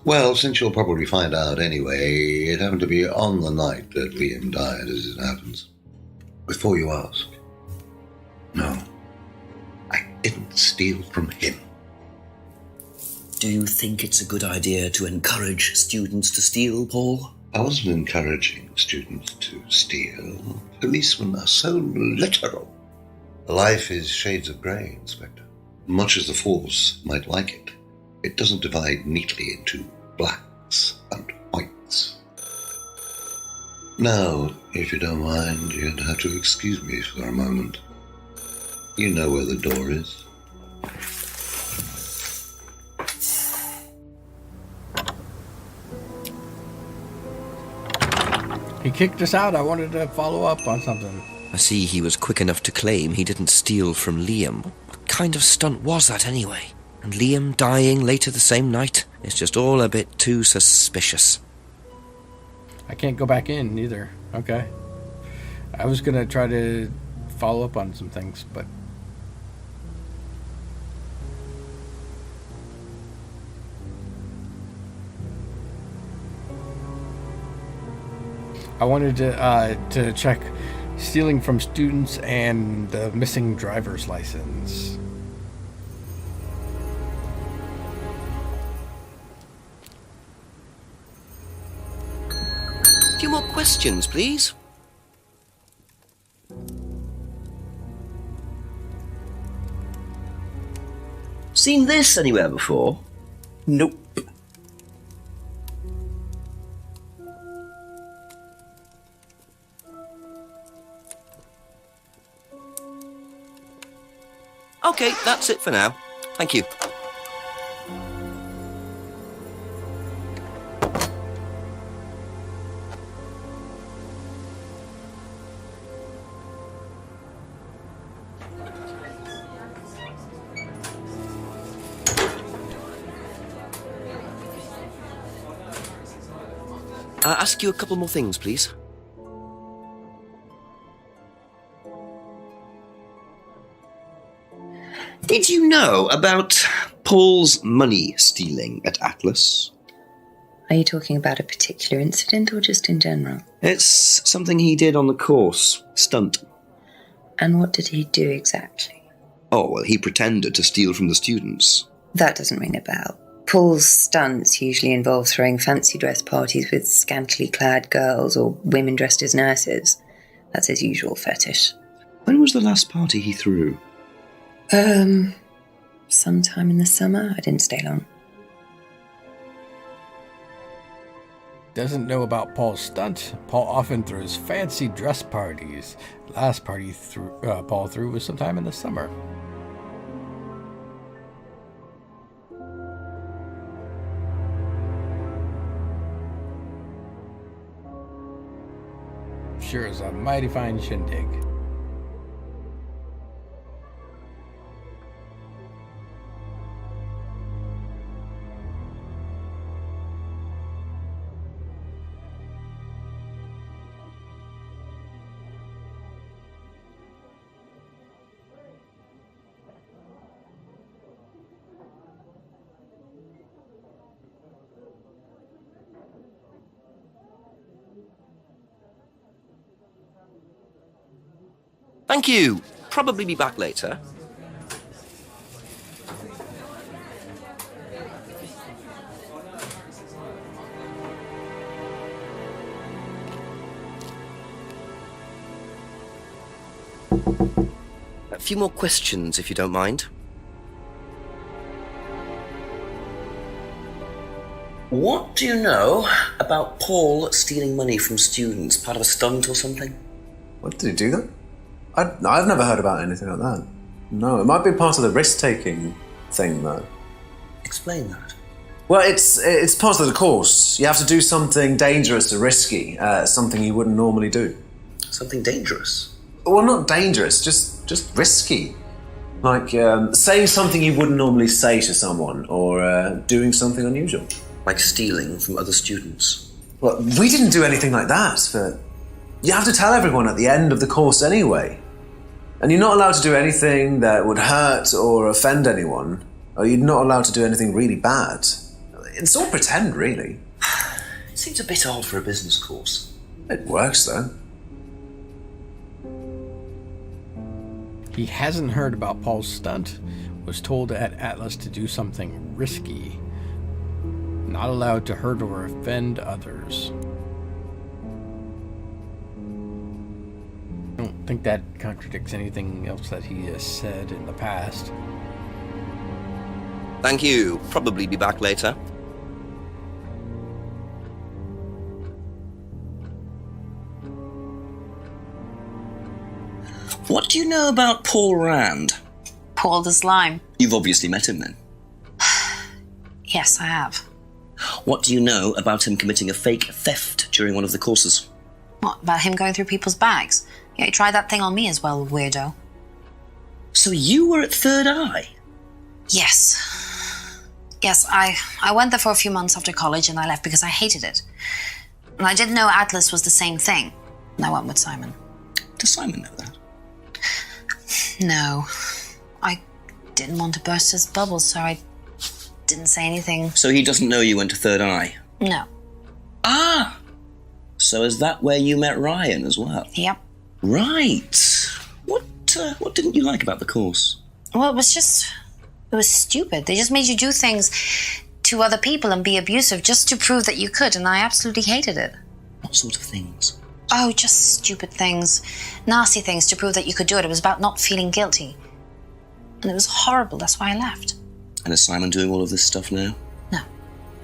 Well, since you'll probably find out anyway, it happened to be on the night that Liam died, as it happens. Before you ask, no, I didn't steal from him. Do you think it's a good idea to encourage students to steal, Paul? I wasn't encouraging students to steal. Policemen are so literal. Life is shades of grey, Inspector. Much as the Force might like it, it doesn't divide neatly into blacks and whites. Now, if you don't mind, you'd have to excuse me for a moment. You know where the door is. He kicked us out. I wanted to follow up on something. I see he was quick enough to claim he didn't steal from Liam. What kind of stunt was that anyway? And Liam dying later the same night? It's just all a bit too suspicious. I can't go back in either. Okay. I was going to try to follow up on some things, but... I wanted to check stealing from students and the missing driver's license. few more questions, please. Seen this anywhere before? Nope. Okay, that's it for now. Thank you. Ask you a couple more things, please. Did you know about Paul's money stealing at Atlas? Are you talking about a particular incident or just in general? It's something he did on the course. Stunt. And what did he do exactly? Oh, well, he pretended to steal from the students. That doesn't ring a bell. Paul's stunts usually involve throwing fancy dress parties with scantily clad girls or women dressed as nurses. That's his usual fetish. When was the last party he threw? Sometime in the summer. I didn't stay long. Doesn't know about Paul's stunt. Paul often throws fancy dress parties. The last party Paul threw was sometime in the summer. Sure is a mighty fine shindig. Thank you. Probably be back later. A few more questions, if you don't mind. What do you know about Paul stealing money from students? Part of a stunt or something? What, did he do that? I've never heard about anything like that. No, it might be part of the risk-taking thing, though. Explain that. Well, it's part of the course. You have to do something dangerous or risky, something you wouldn't normally do. Something dangerous? Well, not dangerous, just risky. Like saying something you wouldn't normally say to someone, or doing something unusual. Like stealing from other students? Well, we didn't do anything like that, but you have to tell everyone at the end of the course anyway. And you're not allowed to do anything that would hurt or offend anyone, or you're not allowed to do anything really bad. It's all pretend, really. It seems a bit odd for a business course. It works, though. He hasn't heard about Paul's stunt. Was told at Atlas to do something risky. Not allowed to hurt or offend others. I don't think that contradicts anything else that he has said in the past. Thank you. Probably be back later. What do you know about Paul Rand? Paul the Slime. You've obviously met him then. Yes, I have. What do you know about him committing a fake theft during one of the courses? What, about him going through people's bags? Yeah, he tried that thing on me as well, weirdo. So you were at Third Eye? Yes. Yes, I went there for a few months after college and I left because I hated it. And I didn't know Atlas was the same thing. And I went with Simon. Does Simon know that? No. I didn't want to burst his bubble, so I didn't say anything. So he doesn't know you went to Third Eye? No. Ah! So is that where you met Ryan as well? Yep. Right. What didn't you like about the course? Well, it was stupid. They just made you do things to other people and be abusive just to prove that you could, and I absolutely hated it. What sort of things? Oh, just stupid things. Nasty things to prove that you could do it. It was about not feeling guilty. And it was horrible. That's why I left. And is Simon doing all of this stuff now? No,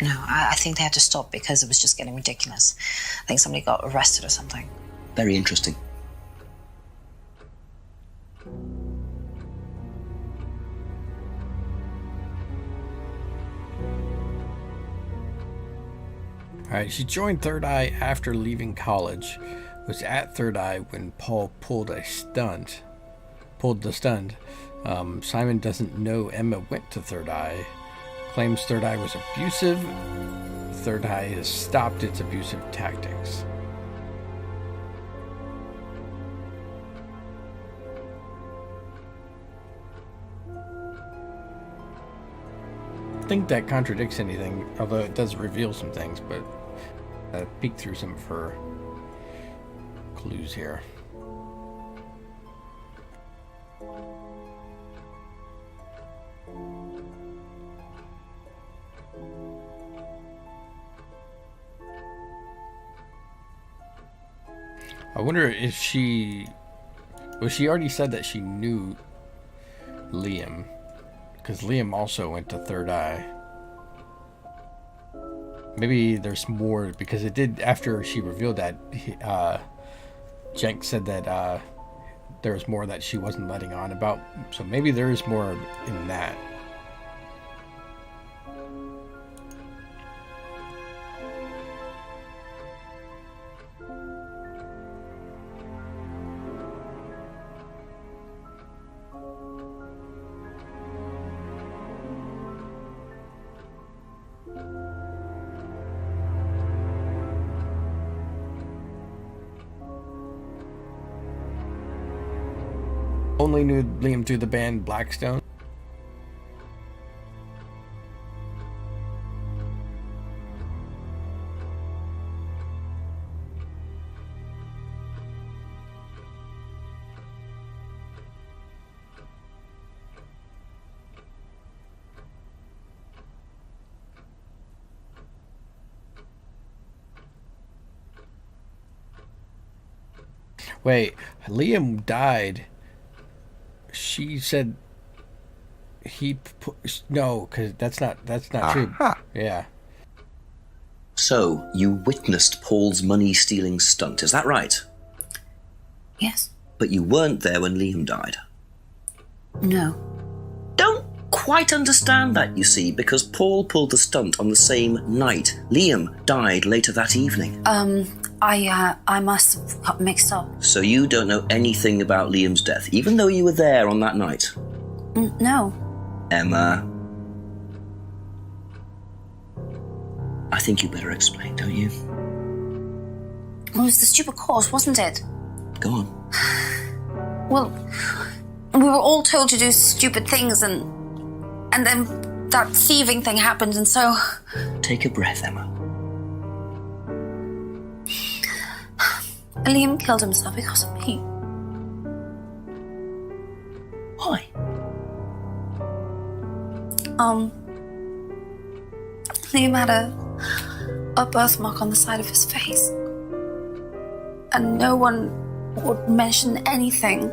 I think they had to stop because it was just getting ridiculous. I think somebody got arrested or something. Very interesting. Alright, she joined Third Eye after leaving college. Was at Third Eye when Paul pulled the stunt. Simon doesn't know Emma went to Third Eye. Claims Third Eye was abusive. Third Eye has stopped its abusive tactics. I think that contradicts anything, although it does reveal some things, but peek through some of her clues here. I wonder if she already said that she knew Liam, because Liam also went to Third Eye. Maybe there's more, because it did, after she revealed that, Jenk said that there was more that she wasn't letting on about, so maybe there is more in that. Only knew Liam through the band Blackstone. Wait, Liam died. She said no, because that's not true. Yeah. So, you witnessed Paul's money-stealing stunt, is that right? Yes. But you weren't there when Liam died? No. Don't quite understand that, you see, because Paul pulled the stunt on the same night. Liam died later that evening. I must have got mixed up. So you don't know anything about Liam's death, even though you were there on that night? No. Emma. I think you better explain, don't you? It was the stupid course, wasn't it? Go on. Well, we were all told to do stupid things, and then that thieving thing happened, and so... Take a breath, Emma. Liam killed himself because of me. Why? Liam had a birthmark on the side of his face. And no one would mention anything,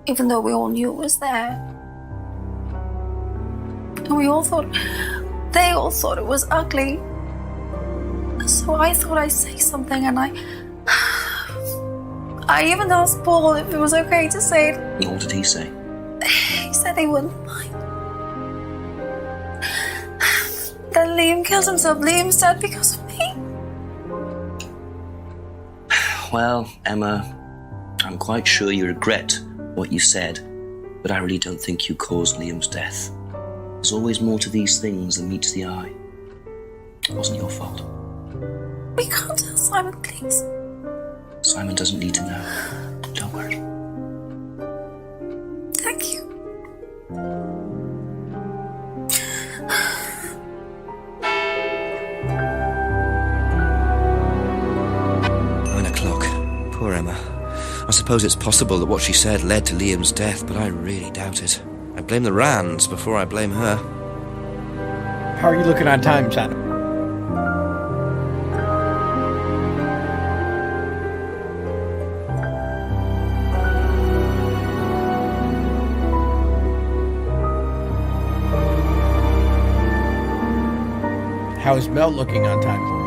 even though we all knew it was there. And they all thought it was ugly. So I thought I'd say something, and I even asked Paul if it was okay to say it. What did he say? He said he wouldn't mind. Then Liam killed himself. Liam said because of me. Well, Emma, I'm quite sure you regret what you said, but I really don't think you caused Liam's death. There's always more to these things than meets the eye. It wasn't your fault. We can't tell Simon, please. Simon doesn't need to know. Don't worry. Thank you. 9 o'clock. Poor Emma. I suppose it's possible that what she said led to Liam's death, but I really doubt it. I blame the Rands before I blame her. How are you looking on time, Shannon? How is Mel looking on time?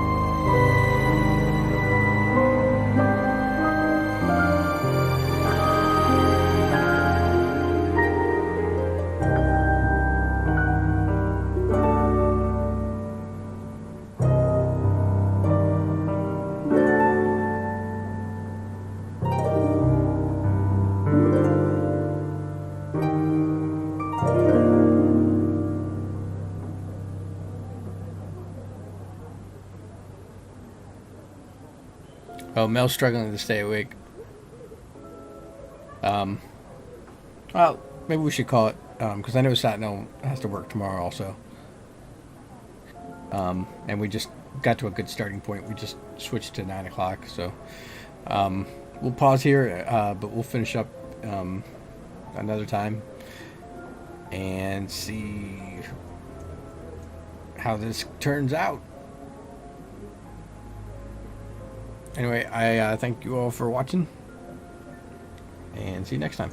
Oh, Mel's struggling to stay awake. Well, maybe we should call it, because I know Satno has to work tomorrow also. And we just got to a good starting point. We just switched to 9 o'clock, so we'll pause here, but we'll finish up another time and see how this turns out. Anyway, I thank you all for watching, and see you next time.